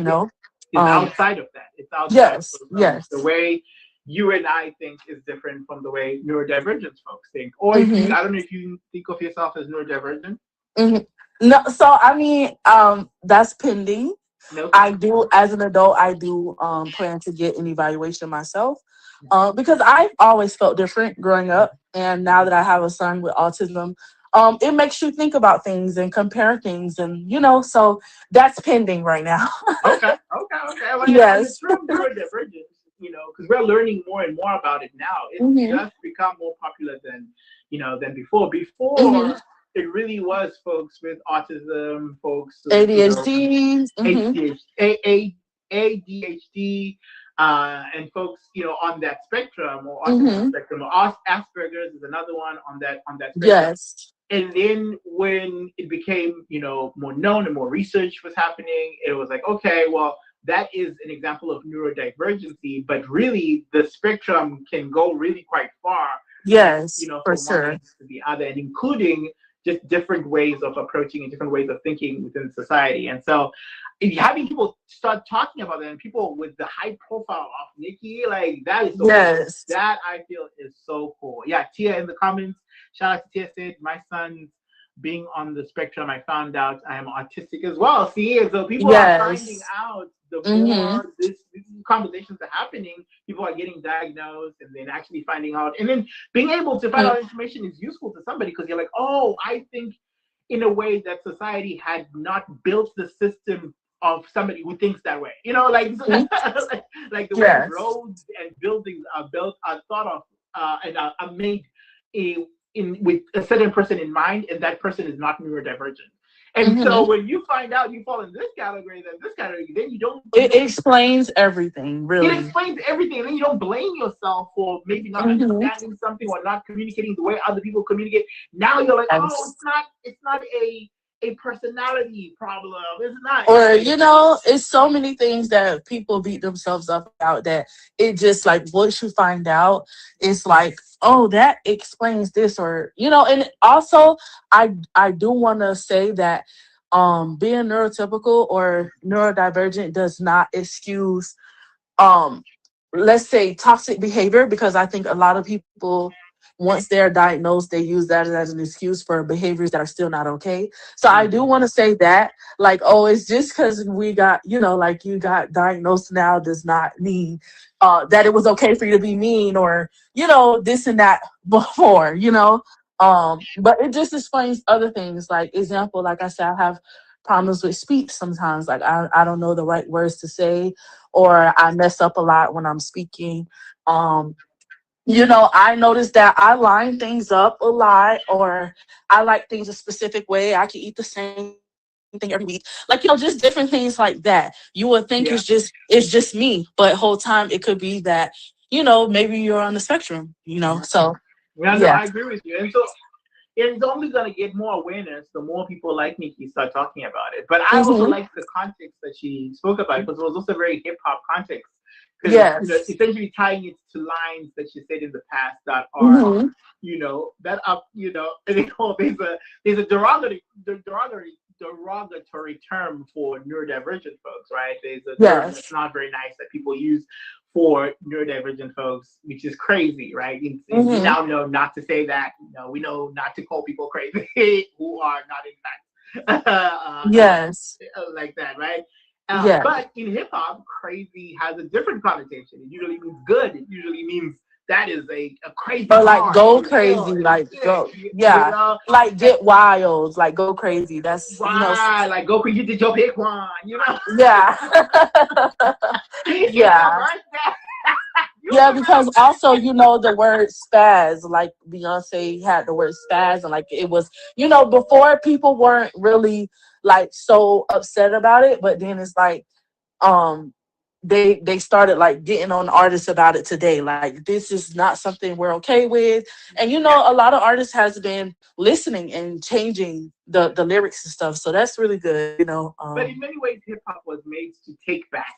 is outside of that. It's outside Yes, of the yes. way you and I think is different from the way neurodivergent folks think. Or if you, Mm-hmm. I don't know if you think of yourself as neurodivergent. Mm-hmm. No, so I mean, that's pending. Okay. I do, as an adult, I do plan to get an evaluation myself, because I've always felt different growing up, and now that I have a son with autism, it makes you think about things and compare things, and so that's pending right now. Okay. Okay. Well, and the Yes. term neurodivergence, because we're learning more and more about it now, it's Hmm. just become more popular than before. Hmm. Before, it really was folks with autism, folks with, ADHD. Hmm. ADHD, and folks, on that spectrum or autism Hmm. spectrum. Or Asperger's is another one on that spectrum. Yes. And then when it became, more known and more research was happening, it was like, okay, well, that is an example of neurodivergency, but really the spectrum can go really quite far, Yes, for from one sure. end to the other, and including just different ways of approaching and different ways of thinking within society. And so having people start talking about that, and people with the high profile of Nikki, like that is so cool. Yes. That I feel is so cool. Yeah, Tia in the comments, shout out to Tia, said my son's being on the spectrum, I found out I am autistic as well. See, and so people are finding Yes. out the Hmm. more these conversations are happening, people are getting diagnosed and then actually finding out. And then being able to find out information is useful to somebody because you're like, oh, I think in a way that society had not built the system of somebody who thinks that way. Like like the way Yes. roads and buildings are built, are thought of, and are made with a certain person in mind, and that person is not neurodivergent. And Hmm. so when you find out you fall in this category, then you don't. It explains everything, It really. explains everything, and then you don't blame yourself for maybe not Hmm. understanding something or not communicating the way other people communicate. Now you're like, oh, Yes. it's not a personality problem. It's not. Or, it's so many things that people beat themselves up about that it just like once you find out, it's like, oh, that explains this, or and also I do want to say that being neurotypical or neurodivergent does not excuse um let's say toxic behavior, because I think a lot of people, once they're diagnosed, they use that as an excuse for behaviors that are still not okay. So I do Mhm. want to say that, like, oh, it's just because we got, like you got diagnosed now does not mean that it was okay for you to be mean, or this and that before, but it just explains other things. Like, example, like I said, I have problems with speech sometimes. Like, I don't know the right words to say, or I mess up a lot when I'm speaking. Um, I noticed that I line things up a lot, or I like things a specific way. I can eat the same thing every week. Like, just different things like that. You would think Yeah. it's just me, but whole time it could be that, maybe you're on the spectrum, Mhm. So Yeah, no, yeah. I agree with you. And so it's only going to get more awareness the more people like Nikki start talking about it. But I also Hmm. like the context that she spoke about because it was also very hip hop context. Because Yes. essentially tying it to lines that she said in the past that are, Hmm. that up, and there's a derogatory term for neurodivergent folks, right? There's a term that's Yes. not very nice that people use for neurodivergent folks, which is crazy, right? And we Hmm. now know not to say that. We know not to call people crazy who are not in fact Yes. like that, right? Yes. But in hip hop, crazy has a different connotation. It usually means good. It usually means that is a crazy Or like bar. go It is ill. crazy, It is like sick. go, You yeah, know, like get wild, like go crazy. That's why? Like go you did your big one. yeah, It's your yeah, birthday. You yeah. remember? Because also, the word spaz, like Beyonce had the word spaz, and like it was, before people weren't really like so upset about it, but then it's like um they started like getting on artists about it today, like this is not something we're okay with. And Yeah. a lot of artists has been listening and changing the lyrics and stuff, so that's really good. But in many ways, hip hop was made to take back,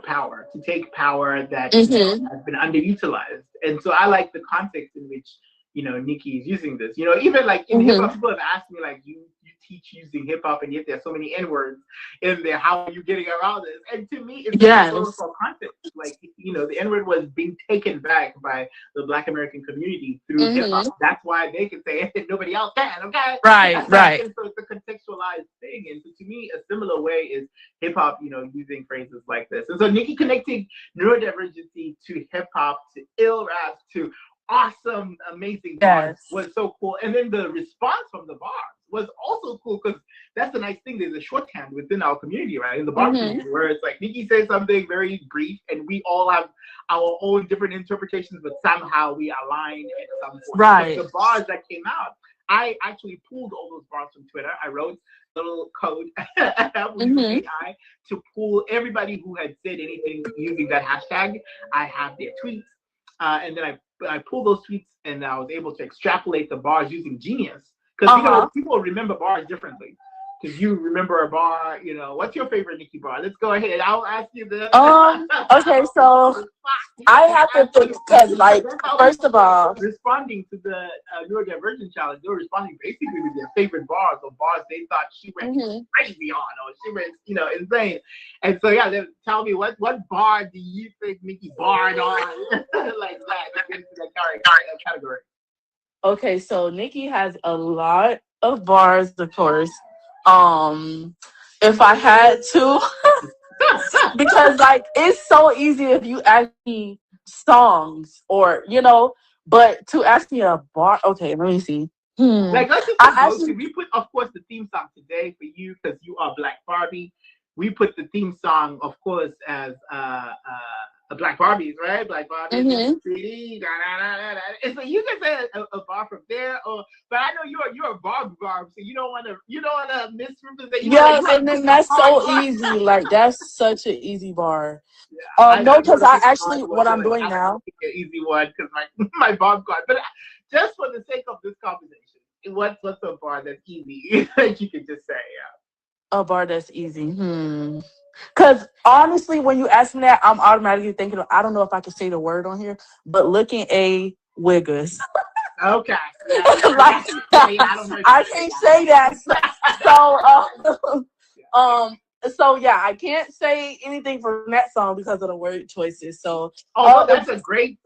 power, to take power that, Hmm. has been underutilized. And so I like the context in which, Nikki is using this. Even like in hip hop, Hmm. people have asked me like, you teach using hip hop, and yet there's so many N words in there. How are you getting around this? And to me, it's just a political context. Like, you know, the N word was being taken back by the Black American community through hip hop. That's why they can say it, nobody else can. Okay, right. And so it's a contextualized thing. And so to me, a similar way is hip hop, you know, using phrases like this. And so Nicki connecting neurodivergency to hip hop, to ill rap, to awesome, amazing bars was so cool. And then the response from the bars was also cool, because that's the nice thing. There's a shorthand within our community, right? In the bar community, where it's like Nicki says something very brief, and we all have our own different interpretations, but somehow we align at some point. Right. So the bars that came out, I actually pulled all those bars from Twitter. I wrote a little code with AI to pull everybody who had said anything using that hashtag. I have their tweets, and then I pulled those tweets, and I was able to extrapolate the bars using Genius. Because people remember bars differently. Because you remember a bar, you know, what's your favorite Nicki bar? Let's go ahead. I'll ask you this. Okay, so I have to think, because, like, first of all, responding to the neurodivergent challenge, they were responding basically with their favorite bars, or bars they thought she went crazy on, or she went, you know, insane. And so, yeah, they tell me what bar do you think Nicki barred on, like that, into that category. Okay, so Nicki has a lot of bars, of course. If I had to, because, like, it's so easy if you ask me songs, or, you know, but to ask me a bar, okay, let me see. Like, let's just we put, of course, the theme song today for you, because you are Black Barbie. We put the theme song, of course, as Black Barbies, right? Black Barbies. And so you can say a bar from there, but I know you're a Barb, so you don't want to misrepresent. Yes, and then that's so easy. Like, that's such an easy bar. No, because I actually, what I'm doing now, an easy one, because my Barb card. But just for the sake of this conversation, what's a bar that's easy that you could just say? A bar that's easy. Because honestly, when you ask me that, I'm automatically thinking, I don't know if I can say the word on here, but looking a Wiggers. Okay. Yeah, like, I can't say that. So yeah, I can't say anything from that song because of the word choices. So that's a great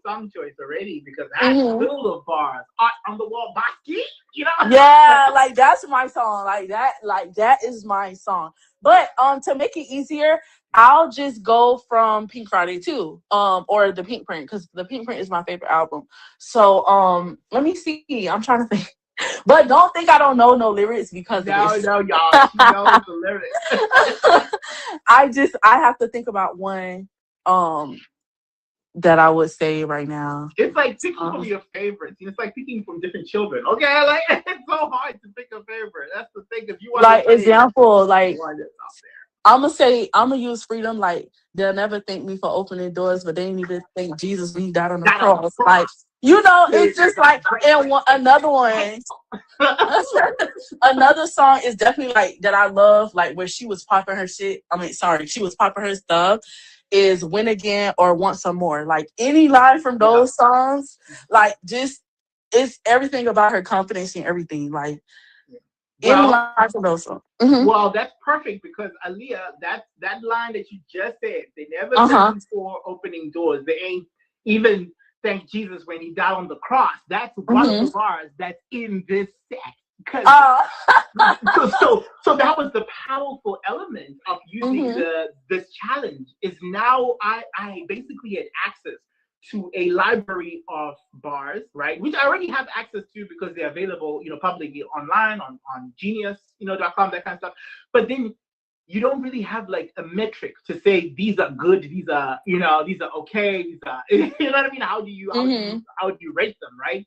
song choice already, because that's full of bars. Art on the wall, Bosky, you know? Yeah, like, that's my song. Like that is my song. But to make it easier, I'll just go from Pink Friday 2, or the Pink Print, because the Pink Print is my favorite album. So let me see. I'm trying to think. But don't think I don't know no lyrics because no, y'all. She knows the lyrics. I have to think about one that I would say right now. It's like picking from your favorites. It's like picking from different children. Okay, like, it's so hard to pick a favorite. That's the thing. If you want, like, example, like, one that's out there. I'm gonna use Freedom. Like, they'll never thank me for opening doors, but they didn't even thank Jesus when he died on the cross. Like, you know, it's just like, and another one. Another song is definitely, like, that I love, like, where she was popping her shit. She was popping her stuff. Is Win Again or Want Some More. Like, any line from those songs, like, just, it's everything about her confidence and everything. Like, any line from those songs. Well, that's perfect, because Aaliyah, that line that you just said, they never thank you for opening doors. They ain't even thank Jesus when he died on the cross. That's one of the bars that's in this set. So that was the powerful element of using this challenge. Is now I basically had access to a library of bars, right? Which I already have access to because they're available, you know, publicly online on Genius, .com, that kind of stuff. But then you don't really have like a metric to say these are good, these are okay, these are, you know what I mean? How do you rate them, right?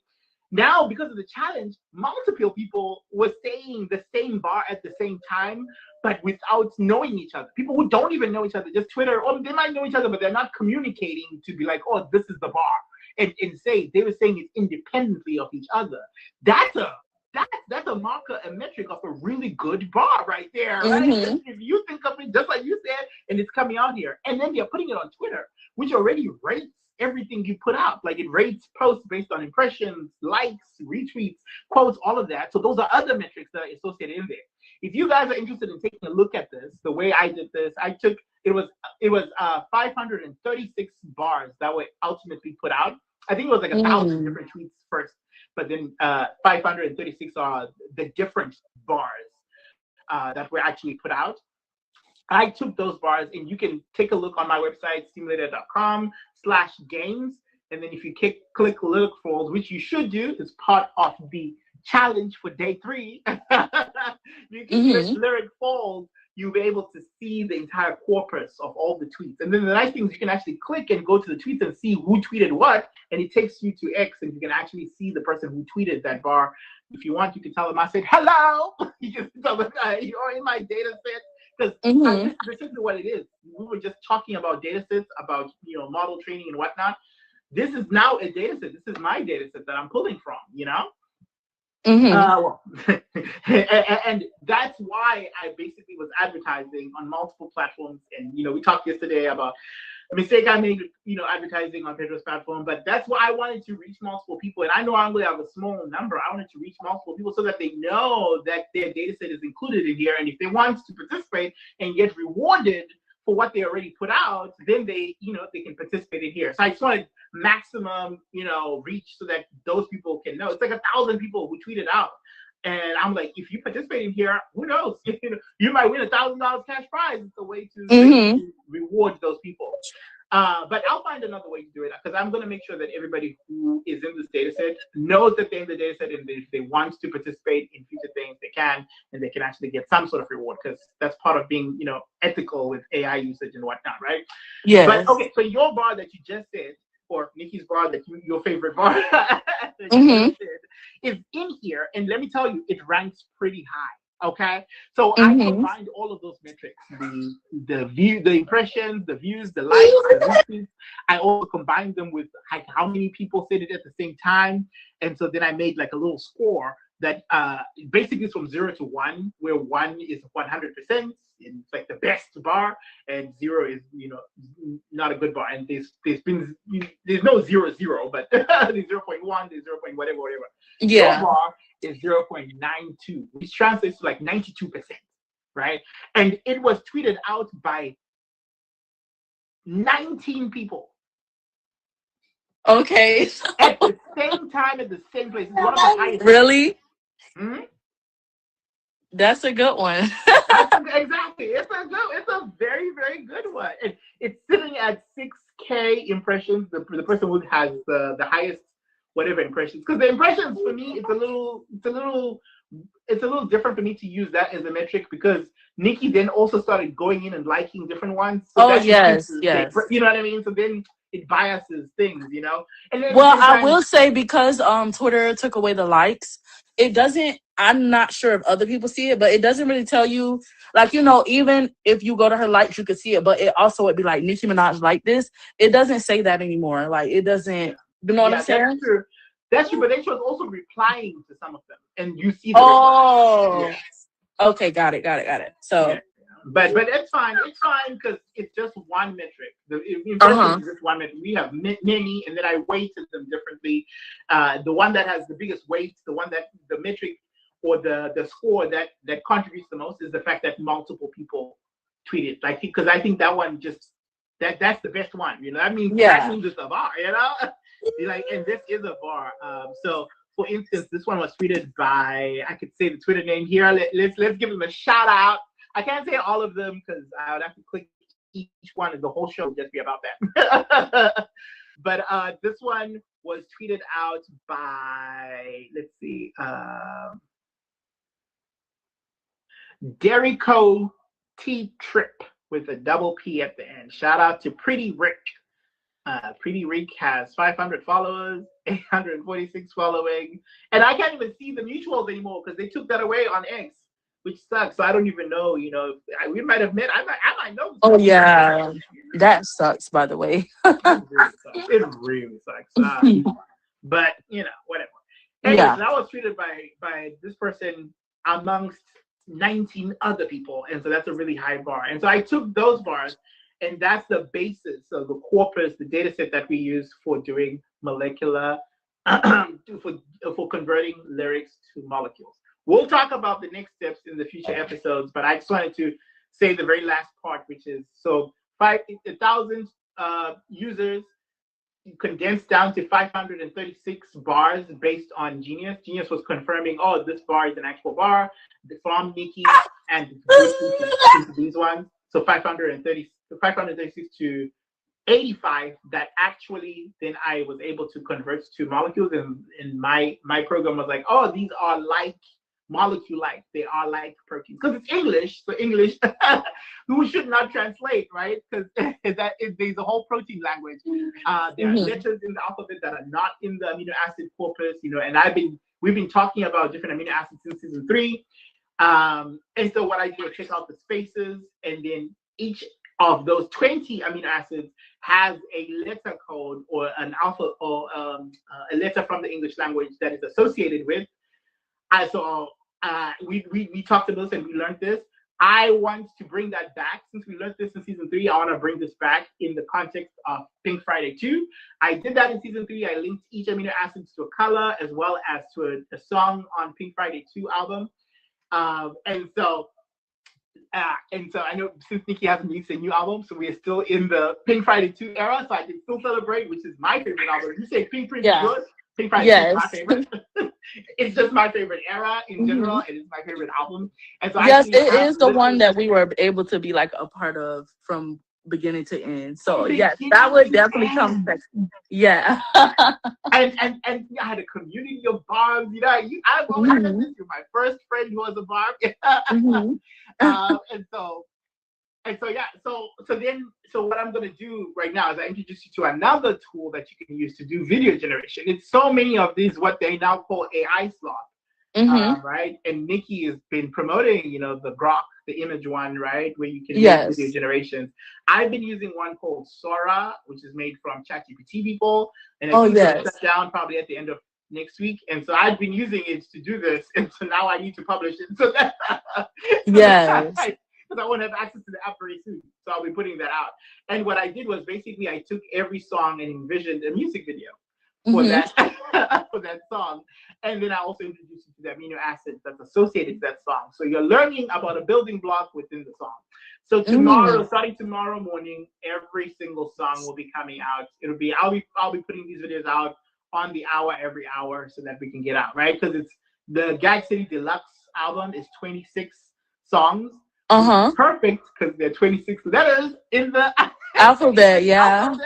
Now, because of the challenge, multiple people were saying the same bar at the same time, but without knowing each other. People who don't even know each other, just Twitter, or they might know each other, but they're not communicating to be like, oh, this is the bar. And say, they were saying it independently of each other. That's a marker, a metric of a really good bar right there. Right? If you think of it just like you said, and it's coming out here, and then they're putting it on Twitter, which already rates everything you put out. Like it rates posts based on impressions, likes, retweets, quotes, all of that. So those are other metrics that are associated in there. If you guys are interested in taking a look at this, the way I did this, it was 536 bars that were ultimately put out. I think it was like 1,000 different tweets first, but then 536 are the different bars that were actually put out. I took those bars, and you can take a look on my website, stimulator.com/games. And then if you click lyric folds, which you should do, is part of the challenge for day 3. You can click lyric folds, you'll be able to see the entire corpus of all the tweets. And then the nice thing is you can actually click and go to the tweets and see who tweeted what, and it takes you to X, and you can actually see the person who tweeted that bar. If you want, you can tell them I said hello. You can tell them you're in my data set. Because this is what it is. We were just talking about data sets, about model training and whatnot. This is now a data set. This is my data set that I'm pulling from, and that's why I basically was advertising on multiple platforms. And we talked yesterday about a mistake I made, advertising on Pedro's platform. But that's why I wanted to reach multiple people. And I know I only have a small number. I wanted to reach multiple people so that they know that their data set is included in here. And if they want to participate and get rewarded for what they already put out, then they can participate in here. So I just wanted maximum, reach so that those people can know. It's like 1,000 people who tweeted out. And I'm like, if you participate in here, who knows? You might win $1,000 cash prize. It's a way to reward those people. But I'll find another way to do it, because I'm going to make sure that everybody who is in this data set knows that they're in the data set, and if they want to participate in future things, they can, and they can actually get some sort of reward, because that's part of being, ethical with AI usage and whatnot, right? Yeah. But okay, so your bar that you just said, or Nikki's bar, that your favorite bar that you just said, is in here, and let me tell you, it ranks pretty high. Okay, so I combined all of those metrics: the view, the impressions, the views, the likes, the retweets. I also combined them with like how many people said it at the same time, and so then I made like a little score that basically is from 0 to 1, where 1 is 100%, it's like the best bar, and 0 is not a good bar. And there's no 0, but there's 0.1, there's 0. Whatever. Yeah. Your bar is 0.92, which translates to like 92%, right? And it was tweeted out by 19 people. Okay. At the same time, at the same place. It's one of the highest. Really? That's a good one. Exactly. It's a very, very good one. And it's sitting at 6K impressions. The person who has the highest whatever impressions, because the impressions for me, it's a little different for me to use that as a metric, because Nikki then also started going in and liking different ones. So yes. You know what I mean? So then it biases things, And then I will say, because Twitter took away the likes, it doesn't. I'm not sure if other people see it, but it doesn't really tell you. Like, even if you go to her likes, you could see it, but it also would be like Nicki Minaj like this. It doesn't say that anymore. Like, it doesn't. You know what I'm saying? That's true, but then she was also replying to some of them, and you see the reply. Okay, got it. So, but it's fine. It's fine, because it's just one metric. The impression is just one metric. We have many, and then I weighted them differently. The one that has the biggest weight, the one that the metric or the score that contributes the most, is the fact that multiple people tweeted. Like, because I think that one that's the best one. That means it's a bar. Like, and this is a bar. So, for instance, this one was tweeted by, I could say the Twitter name here. Let's give them a shout out. I can't say all of them because I would have to click each one, and the whole show would just be about that. But this one was tweeted out by, let's see, Derico T Trip with a double P at the end. Shout out to Pretty Rick. Pretty Rick has 500 followers, 846 following, and I can't even see the mutuals anymore because they took that away on X, which sucks. So I don't even know. We might have met. I might know. Oh yeah, that sucks. By the way, it really sucks. But whatever. Anyways, that was tweeted by this person amongst 19 other people, and so that's a really high bar. And so I took those bars and that's the basis of the corpus, the data set that we use for doing molecular, for converting lyrics to molecules. We'll talk about the next steps in the future episodes, but I just wanted to say the very last part, which is so 1,000 users condensed down to 536 bars based on Genius. Genius was confirming, oh, this bar is an actual bar from Nikki and into these ones. So 536 to 85 that actually then I was able to convert to molecules, and my program was like, oh, these are like molecule-like, they are like proteins, because it's English, so English who should not translate, right? Because there's a whole protein language. There are letters in the alphabet that are not in the amino acid corpus, and we've been talking about different amino acids since season 3. And so what I do is check out the spaces, and then each of those 20 amino acids has a letter code or an alpha or a letter from the English language that is associated with. We talked about this and we learned this. I want to bring that back. Since we learned this in season 3, I want to bring this back in the context of Pink Friday 2. I did that in season 3. I linked each amino acid to a color as well as to a song on Pink Friday 2 album. And so I know since Nikki hasn't released a new album, so we are still in the Pink Friday 2 era, so I can still celebrate, which is my favorite album. You say Pink Print is good? Pink Friday is my favorite. It's just my favorite era in general. It is my favorite album. And so yes, it is the one that we were able to be like a part of from beginning to end. So yes, that would definitely come back. Yeah. and I had a community of barbs. I had this. You're my first friend who was a barb. So what I'm going to do right now is I introduce you to another tool that you can use to do video generation. It's so many of these, what they now call AI sloth, right? And Nikki has been promoting, the Grok, the image one, right? Where you can make video generations. I've been using one called Sora, which is made from ChatGPT people. And it's shut down probably at the end of next week. And so I've been using it to do this. And so now I need to publish it. So that, because I won't have access to the app very soon. So I'll be putting that out. And what I did was basically I took every song and envisioned a music video for that for that song. And then I also introduced you to the amino acids that's associated to that song. So you're learning about a building block within the song. So tomorrow, starting tomorrow morning, every single song will be coming out. I'll be putting these videos out on the hour every hour so that we can get out, right? Because it's the Gag City Deluxe album is 26 songs. Perfect, because there are 26 letters in the alphabet. Yeah.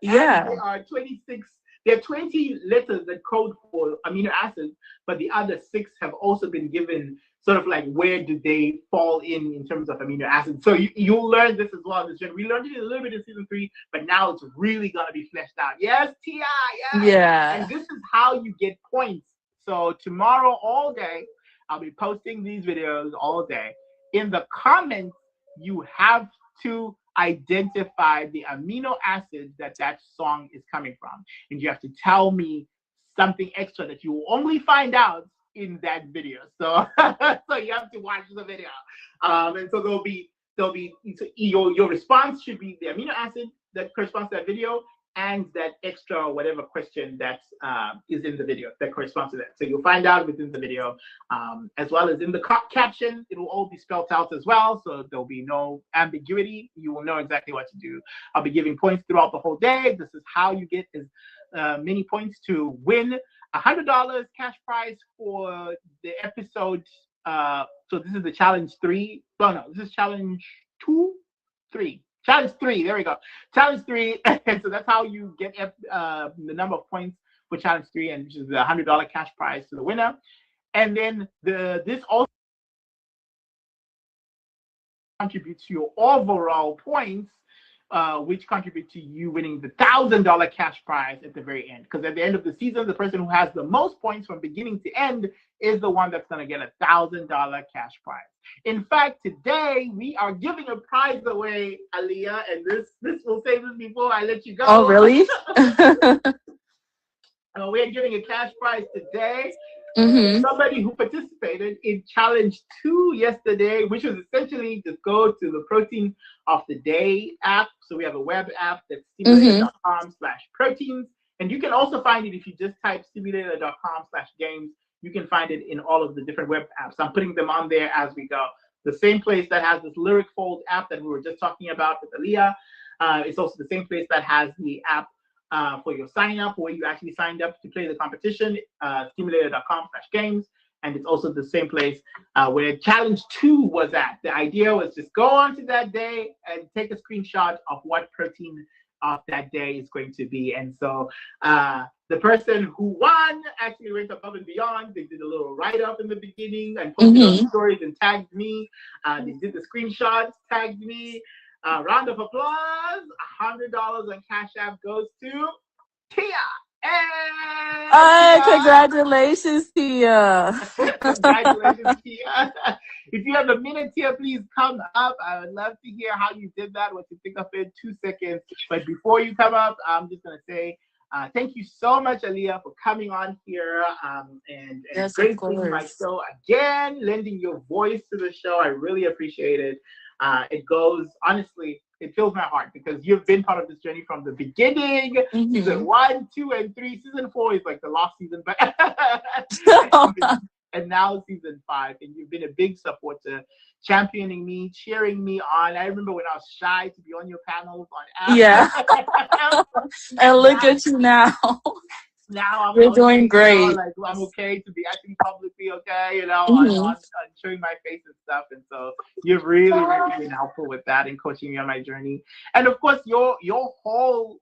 Yeah. There are 26. There are 20 letters that code for amino acids, but the other 6 have also been given sort of like where do they fall in terms of amino acids. So you'll learn this as well. We learned it a little bit in season 3, but now it's really gonna be fleshed out. Yes, Tia. Yeah. And this is how you get points. So tomorrow all day, I'll be posting these videos all day. In the comments, you have to identify the amino acids that song is coming from. And you have to tell me something extra that you will only find out in that video. So so you have to watch the video. And so there'll be your response should be the amino acid that corresponds to that video and that extra whatever question that is in the video that corresponds to that. So you'll find out within the video, as well as in the caption, it will all be spelled out as well. So there'll be no ambiguity. You will know exactly what to do. I'll be giving points throughout the whole day. This is how you get as many points to win $100 cash prize for the episode. So this is the challenge 3. No, this is challenge 2, 3. Challenge 3, there we go. Challenge 3, and so that's how you get the number of points for challenge 3, and which is the $100 cash prize to the winner. And then this also contributes to your overall points, which contribute to you winning the $1,000 cash prize at the very end. Because at the end of the season, the person who has the most points from beginning to end is the one that's going to get a $1,000 cash prize. In fact, today we are giving a prize away, Aliyah, and this will say this before I let you go. Oh, really? We're giving a cash prize today. Mhm. somebody who participated in challenge 2 yesterday, which was essentially just go to the Protein of the Day app. So we have a web app that's Mhm. stimulator.com/proteins. And you can also find it if you just type stimulator.com/games. You can find it in all of the different web apps. I'm putting them on there as we go. The same place that has this Lyric Fold app that we were just talking about with Aaliyah. It's also the same place that has the app for your sign up, where you actually signed up to play the competition, stimulator.com/games. And it's also the same place where challenge 2 was at. The idea was just go on to that day and take a screenshot of what protein of that day is going to be. And so the person who won actually went above and beyond. They did a little write-up in the beginning and posted on Mhm. stories and tagged me. They did the screenshots, tagged me. Round of applause. $100 on Cash App goes to Tia. Oh, Tia. congratulations, Tia. Congratulations, Tia. If you have a minute, Tia, please come up. I would love to hear how you did that, what you think of it. 2 seconds. But before you come up, I'm just going to say thank you so much, Aaliyah, for coming on here and Yes, of gracing my course. show again, lending your voice to the show. I really appreciate it. It goes, honestly, it fills my heart because you've been part of this journey from the beginning. Season Mhm. 1, 2, and 3. Season 4 is like the last season, but and now season 5, and you've been a big supporter, championing me, cheering me on. I remember when I was shy to be on your panels on Yeah. app. And look now, at you now. now I'm You're doing okay, great. like I'm okay to be actually publicly okay, Mhm. on showing my face and stuff. And so you've really, really been helpful with that and coaching me on my journey. And of course, your whole,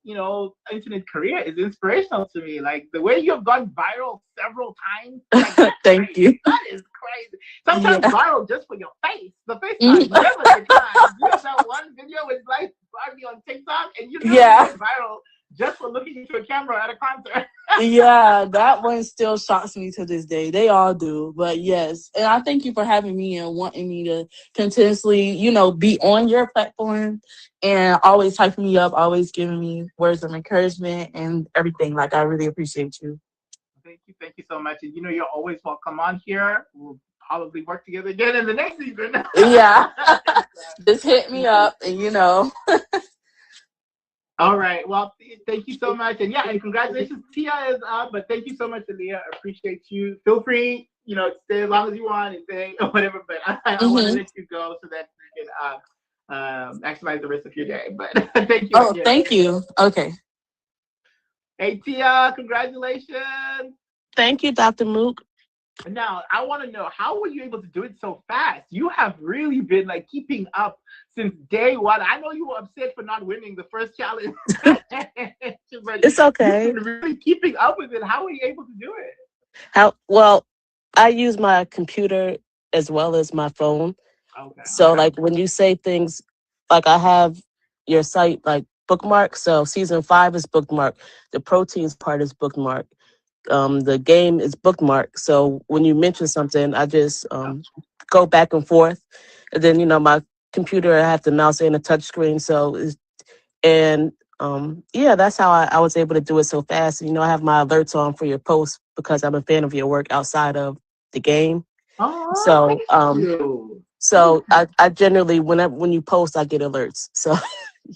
internet career is inspirational to me. Like the way you've gone viral several times, like that's Thank crazy. you. That is crazy. Sometimes Yeah. viral just for your face. The face Mhm. part never declines. You have that one video with like Barbie on TikTok, and you literally Yeah. went viral just for looking into a camera at a concert. Yeah, that one still shocks me to this day. They all do. But yes. And I thank you for having me and wanting me to continuously, be on your platform and always hyping me up, always giving me words of encouragement and everything. Like, I really appreciate you. Thank you so much. And you're always welcome on here. We'll probably work together again in the next season. Yeah. Just hit me up and. All right. Well, thank you so much. And yeah, and congratulations. Tia is up, but thank you so much, Aaliyah. I appreciate you. Feel free, to stay as long as you want and say or whatever, but I want to Mhm. let you go so that you can maximize the rest of your day. But thank you Oh, again. thank you. Okay. Hey, Tia, congratulations. Thank you, Dr. Mook. Now, I want to know, how were you able to do it so fast? You have really been like keeping up since day one. I know you were upset for not winning the first challenge, but It's you've okay. been really keeping up with it. How were you able to do it? Well, I use my computer as well as my phone. Okay, So, okay. like, when you say things, like, I have your site like bookmark. So season 5 is bookmark. The proteins part is bookmark. The game is bookmark. So when you mention something, I just go back and forth. And then, my computer, I have the mouse and a touch screen. So and yeah, that's how I was able to do it so fast. And, I have my alerts on for your posts because I'm a fan of your work outside of the game. Oh, So thank you. so I generally, when you post, I get alerts. So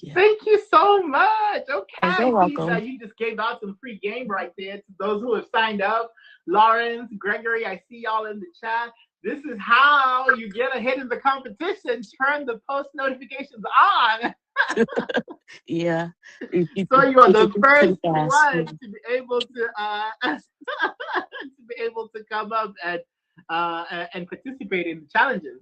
yeah. Thank you so much. Oh, Okay, you're see, welcome. you just gave out some free game right there to those who have signed up. Lawrence, Gregory, I see y'all in the chat. This is how you get ahead in the competition. Turn the post notifications on. Yeah. So you are You can the be first pretty fast. one to be able to come up and participate in the challenges.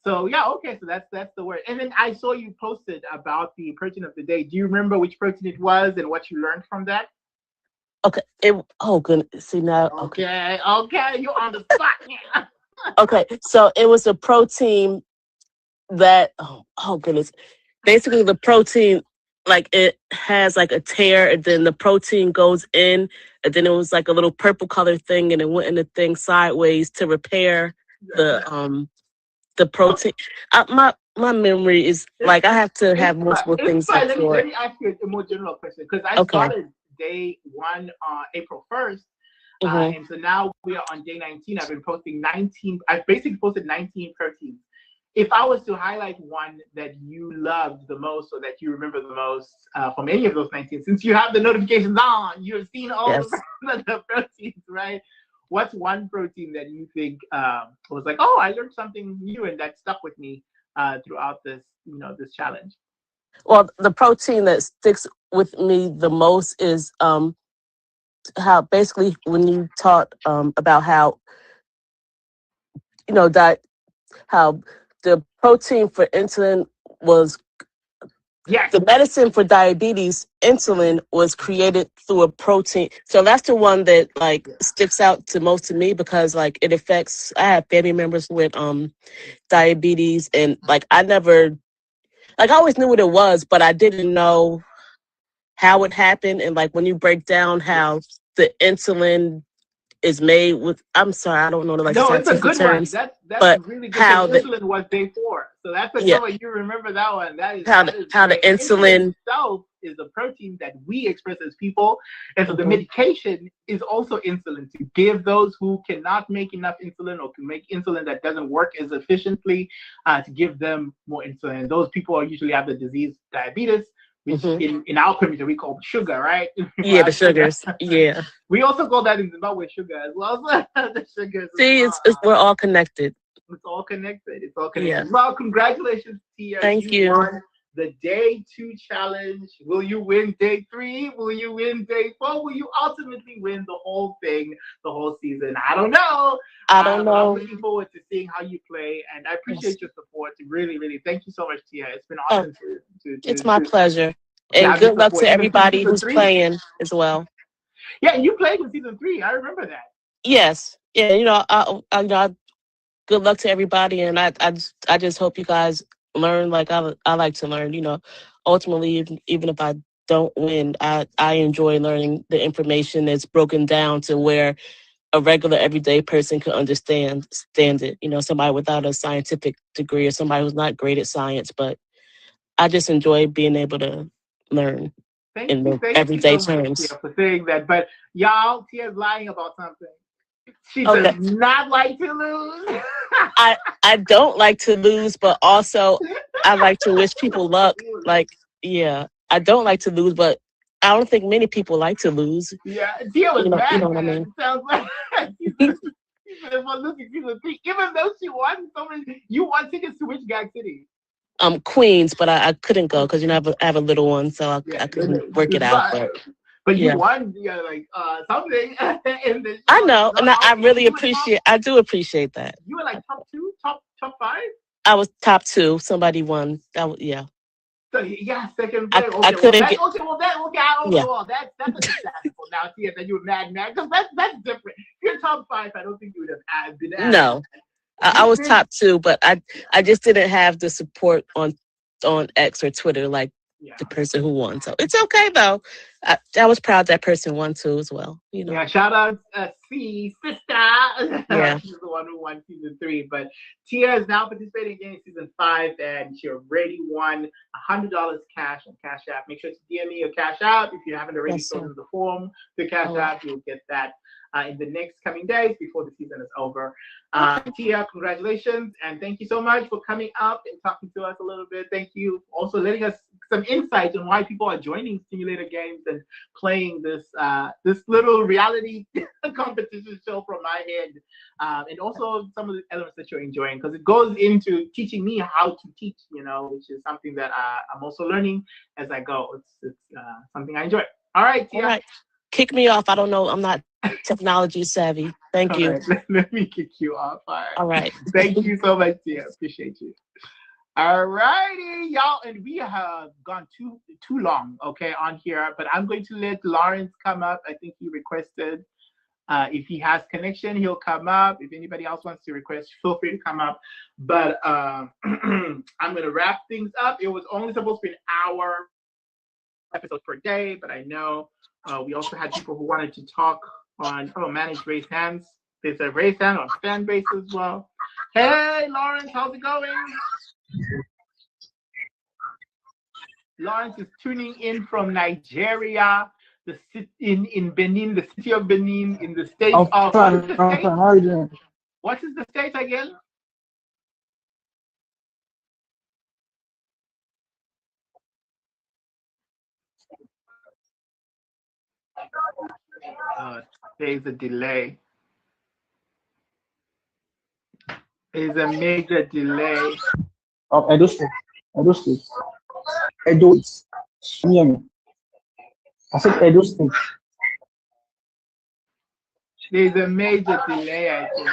So yeah, okay, so that's the word. And then I saw you posted about the protein of the day. Do you remember which protein it was and what you learned from that? Okay. Oh goodness. See now. Okay. Okay, you're on the spot now. Okay. So it was a protein that. Oh goodness. Basically, the protein, like, it has like a tear, and then the protein goes in, and then it was like a little purple colored thing, and it went in the thing sideways to repair the protein. My memory is like, I have to have multiple It's things fine. up Let me for let it. me ask you a more general question because I Okay. started day one April 1st. Mhm. And so now we are on day 19. I've been posting 19. I've basically posted 19 proteins. If I was to highlight one that you loved the most or that you remember the most from any of those 19, since you have the notifications on, you've seen all Yes. the proteins, right? What's one protein that you think was like, oh, I learned something new and that stuck with me throughout this, this challenge? Well, the protein that sticks with me the most is how basically when you taught about how that how the protein for insulin was Yes. the medicine for diabetes, insulin was created through a protein. So that's the one that like sticks out to most to me because like it affects. I have family members with diabetes, and like I always knew what it was, but I didn't know how it happened. And like when you break down how the insulin is made with, I'm sorry, I don't know the like No, it's a scientific good one. terms, That's but really good because how the insulin was day 4. So that's a yeah good one. You remember that one. That is how that is the great. And insulin insulin. itself is a protein that we express as people. And so the Mhm, medication is also insulin to give those who cannot make enough insulin or can make insulin that doesn't work as efficiently to give them more insulin. Those people are usually have the disease diabetes, which mhm. in our community we call sugar, right? Yeah, the Sugar. sugars. Yeah. We also call that in Zimbabwe sugar as well. So the sugars as See, well. we're all connected. It's all connected. It's all Yeah. connected. Well, congratulations, Tia. Thank You you. won the day 2 challenge. Will you win day 3? Will you win day 4? Will you ultimately win the whole thing, the whole season? I don't know. I don't But I'm know. looking forward to seeing how you play. And I Yes. appreciate your support. Really, really. Thank you so much, Tia. It's been Oh, awesome it's my pleasure. to And have your good luck support, to even through everybody season who's 3. playing as well. Yeah, you played in season 3. I remember that. Yes. Yeah, good luck to everybody, and I just hope you guys learn like I like to learn. Ultimately, even if I don't win, I enjoy learning the information that's broken down to where a regular everyday person can stand it. Somebody without a scientific degree or somebody who's not great at science, but I just enjoy being able to learn in the Thank you everyday so much, Tia, terms. for saying that. But y'all, Tia's lying about something. She does Okay. not like to lose. I don't like to lose, but also I like to wish people luck. Like, yeah, I don't like to lose, but I don't think many people like to lose. Yeah, Tia was You know mad, what I man. mean? It sounds like she said, well, look at season 3. Even though she won so many, you won tickets to which Gag City? Queens, but I couldn't go because I have a little one, so Yeah, I couldn't work it out. but you Yeah, won, something in the I show. know, and I really You were top. I do appreciate that. You were like top 2, top 5. I was top two. Somebody won. Yeah. So yeah, second place. I couldn't get. Yeah. That's understandable now. See that you were mad, because that's different. If you're top 5, I don't think you would have been as No, I was mad. top two, but I just didn't have the support on X or Twitter like Yeah. the person who won. So it's okay though. I was proud that person won too as well. Yeah, shout out C sister. Yeah. She's the one who won season 3. But Tia is now participating again in season 5, and she already won $100 cash on Cash App. Make sure to DM me your Cash App if you haven't already Yes, filled in the form to Cash App. You'll get that in the next coming days before the season is over. Tia, congratulations, and thank you so much for coming up and talking to us a little bit. Thank you also letting us some insights on why people are joining simulator games and playing this little reality competition show from my head, and also some of the elements that you're enjoying, because it goes into teaching me how to teach, which is something that I'm also learning as I go. It's something I enjoy. All right, Tia. All right. Kick me off. I don't know. I'm not technology savvy. Thank you. Right. Let me kick you off. All right. Thank you so much, Tia. Appreciate you. All righty, y'all, and we have gone too long, okay, on here, but I'm going to let Lawrence come up. I think he requested. If he has connection, he'll come up. If anybody else wants to request, feel free to come up. But I'm going to wrap things up. It was only supposed to be an hour episode per day, but I know we also had people who wanted to talk on manage raised hands. There's a raised hand on fan base as well. Hey, Lawrence, how's it going? Lawrence is tuning in from Nigeria. in Benin, the city of Benin, in the state I'm of, what is fine. the I'm state? fine. How are you doing? What is the state again? Uh, there's a delay. There's a major delay. Edo State. Edo State. Edo. Can you hear me? I said Edo State. There's a major delay, I think.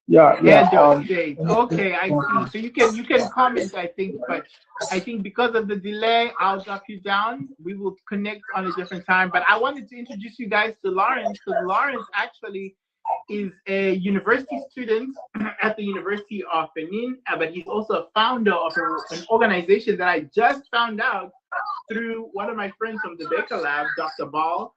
Yeah, yeah. Edo State. Edo Okay, I State. see. So you can comment, I think, but I think because of the delay, I'll drop you down. We will connect on a different time. But I wanted to introduce you guys to Lawrence, because Lawrence actually is a university student at the University of Benin, but he's also a founder of an organization that I just found out through one of my friends from the Baker Lab, Dr. Ball.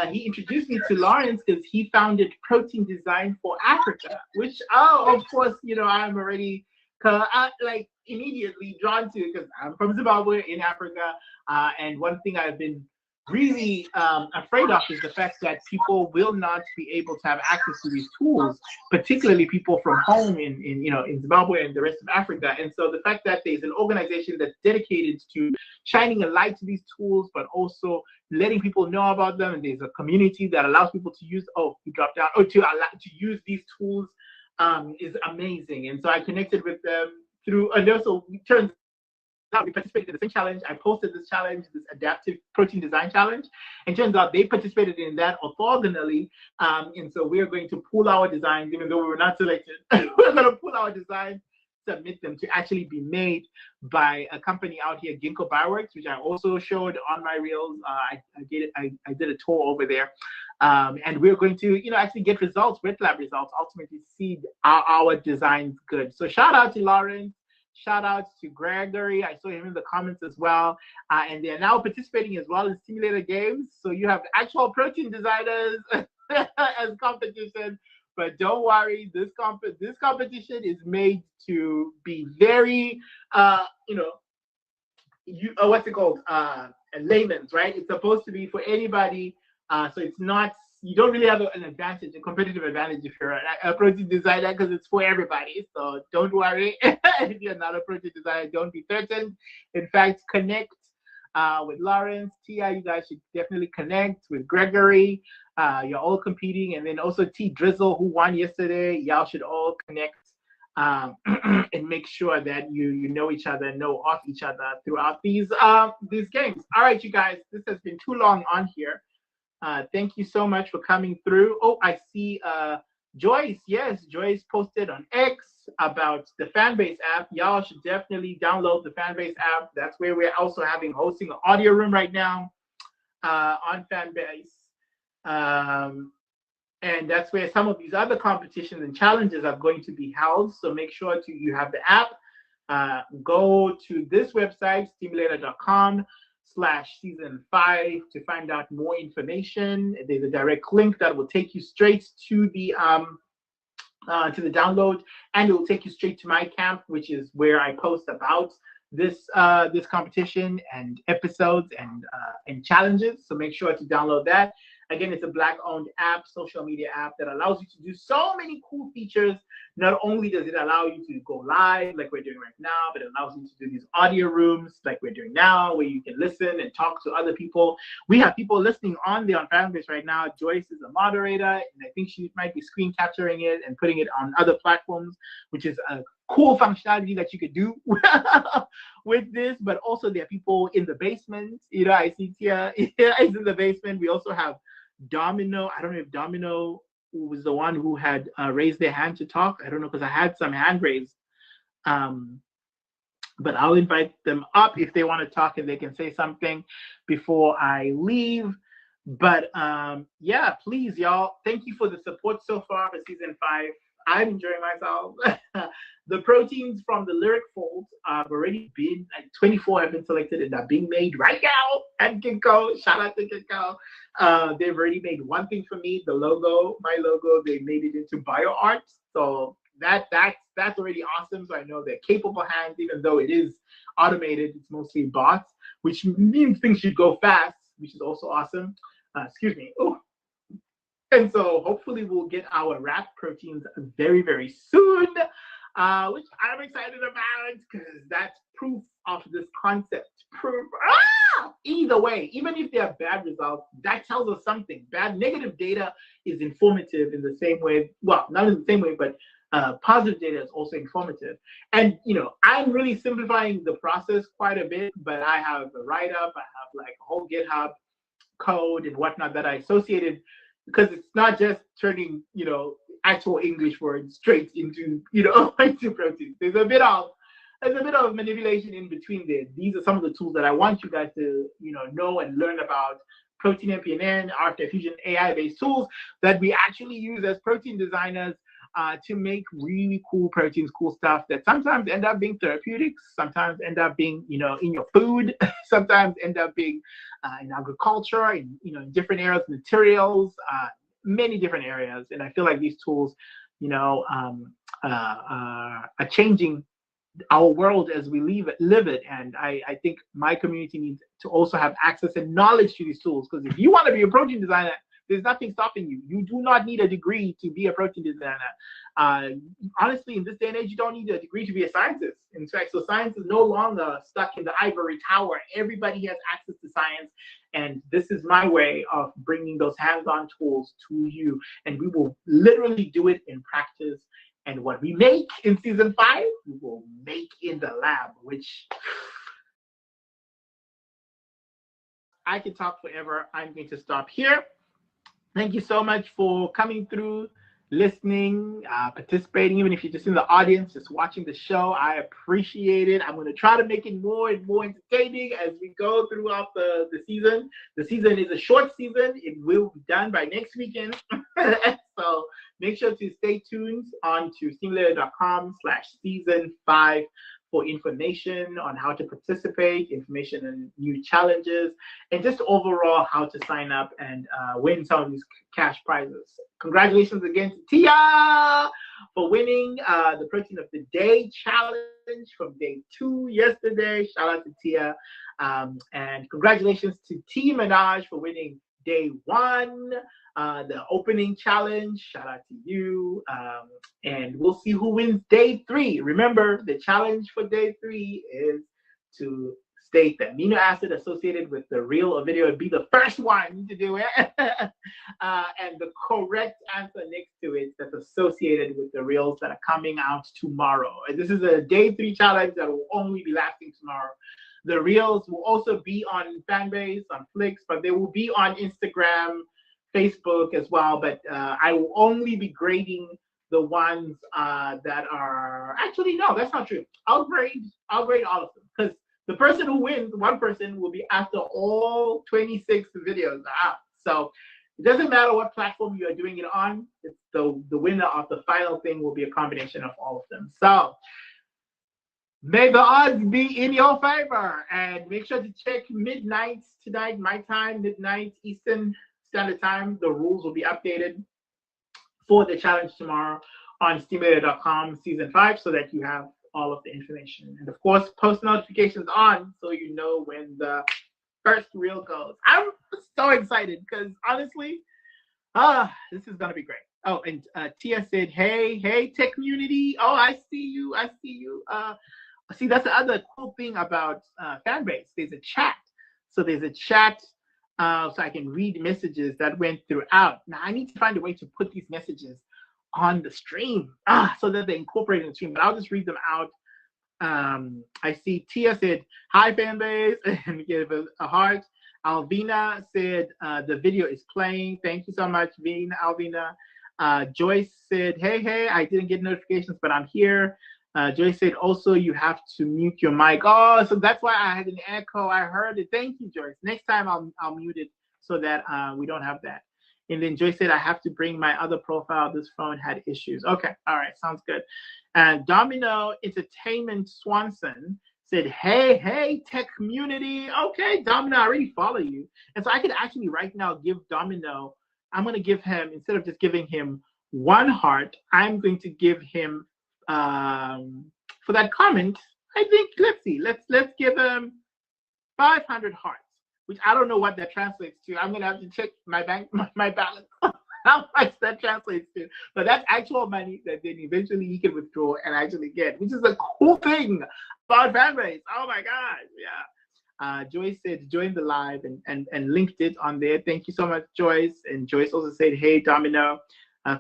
He introduced me to Lawrence because he founded Protein Design for Africa, which, of course, I'm already like immediately drawn to, because I'm from Zimbabwe in Africa. And one thing I've been really afraid of is the fact that people will not be able to have access to these tools, particularly people from home in Zimbabwe and the rest of Africa. And so the fact that there's an organization that's dedicated to shining a light to these tools, but also letting people know about them, and there's a community that allows people to use to use these tools is amazing. And so I connected with them through, and also it turns out we participated in the same challenge. I posted this challenge, this adaptive protein design challenge, and turns out they participated in that orthogonally. And so we're going to pull our designs, even though we were not selected. We're going to pull our designs, submit them to actually be made by a company out here, Ginkgo Bioworks, which I also showed on my reels. I did a tour over there. And we're going to, actually get results, wet lab results, ultimately see our designs good. So shout out to Lawrence. Shout out to Gregory. I saw him in the comments as well. And they're now participating as well in simulator games. So you have actual protein designers as competition. But don't worry, this competition is made to be very, what's it called? Layman's, right? It's supposed to be for anybody. So it's not, you don't really have an advantage, a competitive advantage if you're a protein designer, because it's for everybody. So don't worry. If you're not a protein designer, don't be threatened. In fact, connect with Lawrence, Tia. You guys should definitely connect with Gregory. You're all competing. And then also T Drizzle, who won yesterday. Y'all should all connect and make sure that you know each other, know of each other throughout these games. All right, you guys, this has been too long on here. Thank you so much for coming through. Oh, I see Joyce. Yes, Joyce posted on X about the Fanbase app. Y'all should definitely download the Fanbase app. That's where we're also hosting an audio room right now on Fanbase. And that's where some of these other competitions and challenges are going to be held. So make sure you have the app. Go to this website, stimulator.com/season5 to find out more information. There's a direct link that will take you straight to the download, and it will take you straight to my camp, which is where I post about this competition and episodes and challenges. So make sure to download that. Again, it's a Black-owned app, social media app that allows you to do so many cool features. Not only does it allow you to go live like we're doing right now, but it allows you to do these audio rooms like we're doing now, where you can listen and talk to other people. We have people listening on Fanbase right now. Joyce is a moderator, and I think she might be screen capturing it and putting it on other platforms, which is a cool functionality that you could do with this. But also there are people in the basement. I see Tia is in the basement. We also have Domino. I don't know if Domino was the one who had raised their hand to talk. I don't know, because I had some hand raised. But I'll invite them up if they want to talk and they can say something before I leave. But yeah, please, y'all, thank you for the support so far for season 5. I'm enjoying myself. The proteins from the Lyric Fold have already been, 24 have been selected and are being made right now at Ginkgo. Shout out to Ginkgo. They've already made one thing for me, the logo, my logo. They made it into BioArt. So that's already awesome. So I know they're capable hands, even though it is automated, it's mostly bots. which means things should go fast, which is also awesome. Excuse me. Oh. And so hopefully we'll get our rat proteins very, very soon, which I'm excited about because that's proof of this concept. Proof. Either way, even if they are bad results, that tells us something. Negative data is informative in the same way. Well, not in the same way, but positive data is also informative. And, I'm really simplifying the process quite a bit, but I have a write-up, I have like a whole GitHub code and whatnot that I associated, because it's not just turning, actual English words straight into, into proteins. There's a bit of manipulation in between there. These are some of the tools that I want you guys to, know and learn about. Protein MPNN, RF Fusion, AI-based tools that we actually use as protein designers to make really cool proteins, cool stuff that sometimes end up being therapeutics, sometimes end up being, in your food, sometimes end up being in agriculture, in different areas, materials, many different areas. And I feel like these tools, are changing our world as we live it. And I think my community needs to also have access and knowledge to these tools, because if you want to be a protein designer, there's nothing stopping you. You do not need a degree to be a protein designer. Honestly, in this day and age, you don't need a degree to be a scientist. In fact, so science is no longer stuck in the ivory tower. Everybody has access to science. And this is my way of bringing those hands-on tools to you. And we will literally do it in practice. And what we make in season 5, we will make in the lab, which I could talk forever. I'm going to stop here. Thank you so much for coming through, listening, participating, even if you're just in the audience, just watching the show. I appreciate it. I'm going to try to make it more and more entertaining as we go throughout the season. The season is a short season. It will be done by next weekend. So make sure to stay tuned on to SteamLayer.com/season5 for information on how to participate, information on new challenges, and just overall how to sign up and win some of these cash prizes. Congratulations again to Tia for winning the Protein of the Day challenge from day 2 yesterday. Shout out to Tia. And congratulations to T Minaj for winning day 1, the opening challenge. Shout out to you. And we'll see who wins day 3. Remember, the challenge for day 3 is to state the amino acid associated with the reel or video and be the first one to do it. And the correct answer next to it that's associated with the reels that are coming out tomorrow. And this is a day 3 challenge that will only be lasting tomorrow. The reels will also be on Fanbase, on Flix, but they will be on Instagram, Facebook as well. But I will only be grading the ones that are actually, no, that's not true. I'll grade all of them, because the person who wins, one person, will be after all 26 videos are out. So it doesn't matter what platform you are doing it on. It's the winner of the final thing will be a combination of all of them. So may the odds be in your favor, and make sure to check midnight tonight, my time, midnight Eastern Standard Time. The rules will be updated for the challenge tomorrow on SteamLayer.com season 5, so that you have all of the information. And of course, post notifications on so you know when the first reel goes. I'm so excited because honestly, this is gonna be great. Oh, and Tia said, hey, tech community. Oh, I see you. See, that's the other cool thing about Fanbase. There's a chat. So there's a chat so I can read messages that went throughout. Now I need to find a way to put these messages on the stream so that they incorporate in the stream, but I'll just read them out. I see Tia said, hi Fanbase, and give a heart. Alvina said, the video is playing. Thank you so much, Alvina. Joyce said, hey, I didn't get notifications, but I'm here. Joyce said, also, you have to mute your mic. Oh, so that's why I had an echo. I heard it. Thank you, Joyce. Next time I'll mute it so that we don't have that. And then Joyce said, I have to bring my other profile. This phone had issues. Okay. All right. Sounds good. And Domino Entertainment Swanson said, hey, tech community. Okay, Domino, I already follow you. And so I could actually right now give Domino, I'm going to give him, instead of just giving him 1 heart, I'm going to give him, for that comment, I think, let's see, let's give him 500 hearts, which I don't know what that translates to. I'm gonna have to check my my balance, how much that translates to. But that's actual money that then eventually he can withdraw and actually get, which is a cool thing about Fanbase. Oh my God, yeah. Joyce said join the live and linked it on there. Thank you so much, Joyce. And Joyce also said, hey, Domino.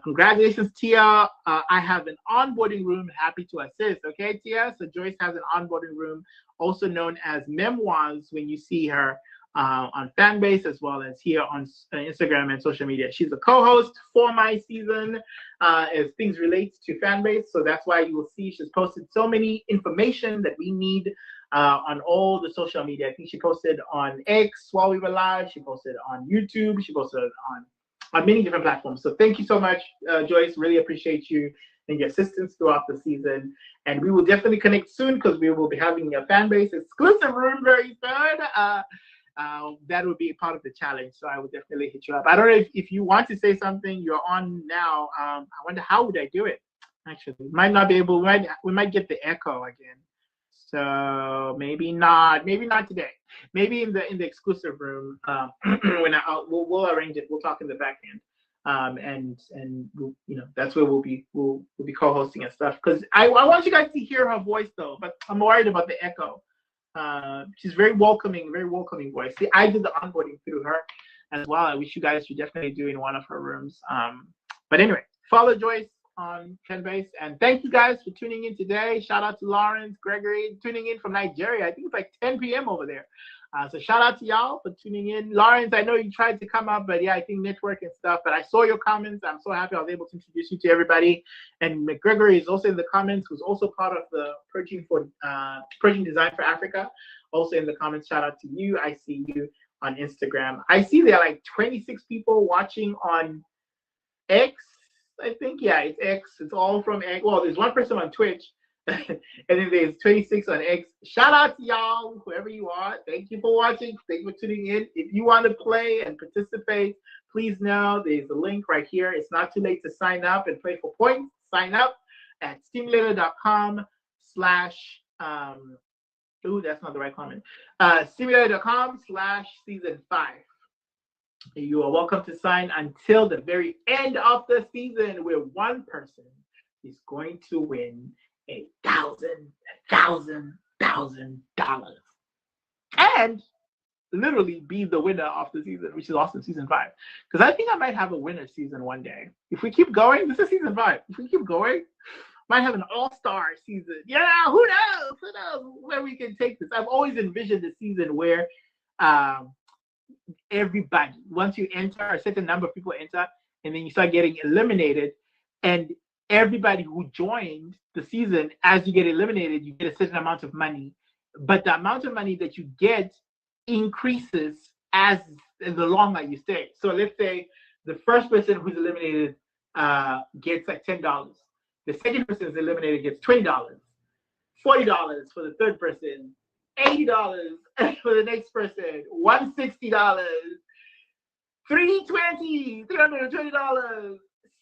Congratulations, Tia. I have an onboarding room, happy to assist. Okay, Tia? So Joyce has an onboarding room, also known as Memoirs, when you see her on Fanbase, as well as here on Instagram and social media. She's a co-host for my season as things relate to Fanbase. So that's why you will see she's posted so many information that we need on all the social media. I think she posted on X while we were live. She posted on YouTube. She posted on many different platforms. So thank you so much, Joyce. Really appreciate you and your assistance throughout the season. And we will definitely connect soon because we will be having a Fanbase exclusive room very soon. That would be part of the challenge. So I would definitely hit you up. I don't know if you want to say something, you're on now. I wonder how would I do it? Actually, might not be able, we might get the echo again. So maybe not today. Maybe in the exclusive room when we'll arrange it. We'll talk in the back end, and we'll, that's where we'll be co-hosting and stuff. Because I want you guys to hear her voice though, but I'm worried about the echo. She's very welcoming voice. See, I did the onboarding through her as well. I wish you guys should definitely do in one of her rooms. But anyway, follow Joyce on Fanbase, and thank you guys for tuning in today. Shout out to Lawrence, Gregory, tuning in from Nigeria. I think it's like 10 p.m. over there. So shout out to y'all for tuning in. Lawrence, I know you tried to come up, but yeah, I think network and stuff. But I saw your comments. I'm so happy I was able to introduce you to everybody. And McGregory is also in the comments, who's also part of the Purging Design for Africa. Also in the comments, shout out to you. I see you on Instagram. I see there are like 26 people watching on X. I think, yeah, it's X. It's all from X. Well, there's one person on Twitch, and then there's 26 on X. Shout out to y'all, whoever you are. Thank you for watching. Thank you for tuning in. If you want to play and participate, please know there's a link right here. It's not too late to sign up and play for points. Sign up at stimulator.com/ ooh, that's not the right comment. Stimulator.com/season5. You are welcome to sign until the very end of the season, where one person is going to win $1,000 and literally be the winner of the season, which is awesome, season 5. Because I think I might have a winner season one day. If we keep going, this is season 5. If we keep going, might have an all-star season. Yeah, who knows? Who knows where we can take this? I've always envisioned a season where everybody, once you enter, a certain number of people enter, and then you start getting eliminated, and everybody who joined the season, as you get eliminated, you get a certain amount of money, but the amount of money that you get increases as the longer you stay. So let's say the first person who's eliminated gets like $10. The second person who's eliminated gets $20, $40 for the third person, $80 for the next person, $160, $320,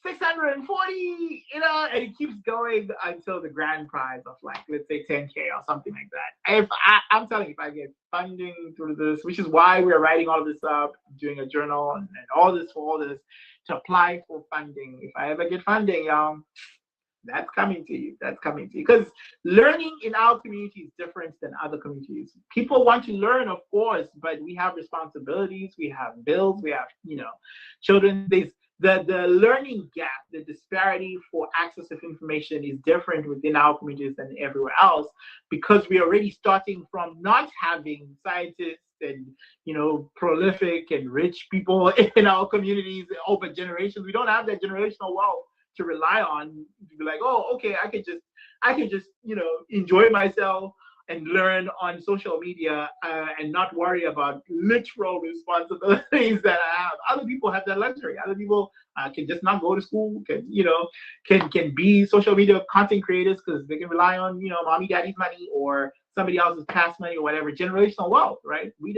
$640, and it keeps going until the grand prize of, like, let's say 10K or something like that. I'm telling you, if I get funding through this, which is why we're writing all this up, doing a journal and all this to apply for funding. If I ever get funding, y'all, that's coming to you. Because learning in our community is different than other communities. People want to learn, of course, but we have responsibilities, we have bills, we have, children. There's the learning gap, the disparity for access of information is different within our communities than everywhere else, because we're already starting from not having scientists and, prolific and rich people in our communities over generations. We don't have that generational wealth to rely on to be like, oh, okay, I could just enjoy myself and learn on social media and not worry about literal responsibilities that I have. Other people have that luxury. Other people can just not go to school, can be social media content creators because they can rely on, mommy, daddy's money or somebody else's past money or whatever, generational wealth, right? A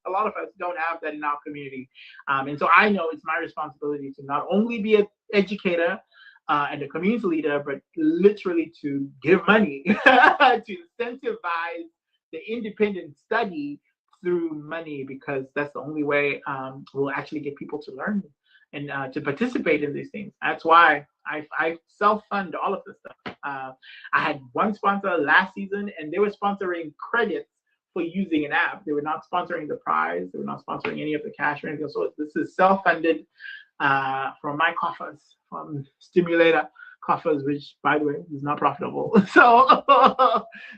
lot of us don't have that in our community. And so I know it's my responsibility to not only be an educator, and a community leader, but literally to give money to incentivize the independent study through money, because that's the only way we'll actually get people to learn and to participate in these things. That's why I self-fund all of this stuff. I had one sponsor last season, and they were sponsoring credits for using an app. They were not sponsoring the prize. They were not sponsoring any of the cash or anything. So this is self-funded from my coffers, from Stimulator coffers, which, by the way, is not profitable. So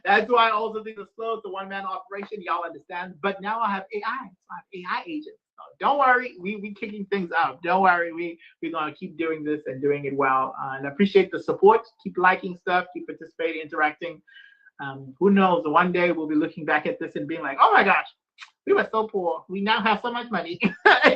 that's why I also think the slow. It's a one-man operation. Y'all understand. But now I have AI. So I have AI agents. So don't worry. We kicking things up. Don't worry. We're going to keep doing this and doing it well. And I appreciate the support. Keep liking stuff. Keep participating, interacting. Who knows? One day we'll be looking back at this and being like, oh my gosh, we were so poor. We now have so much money.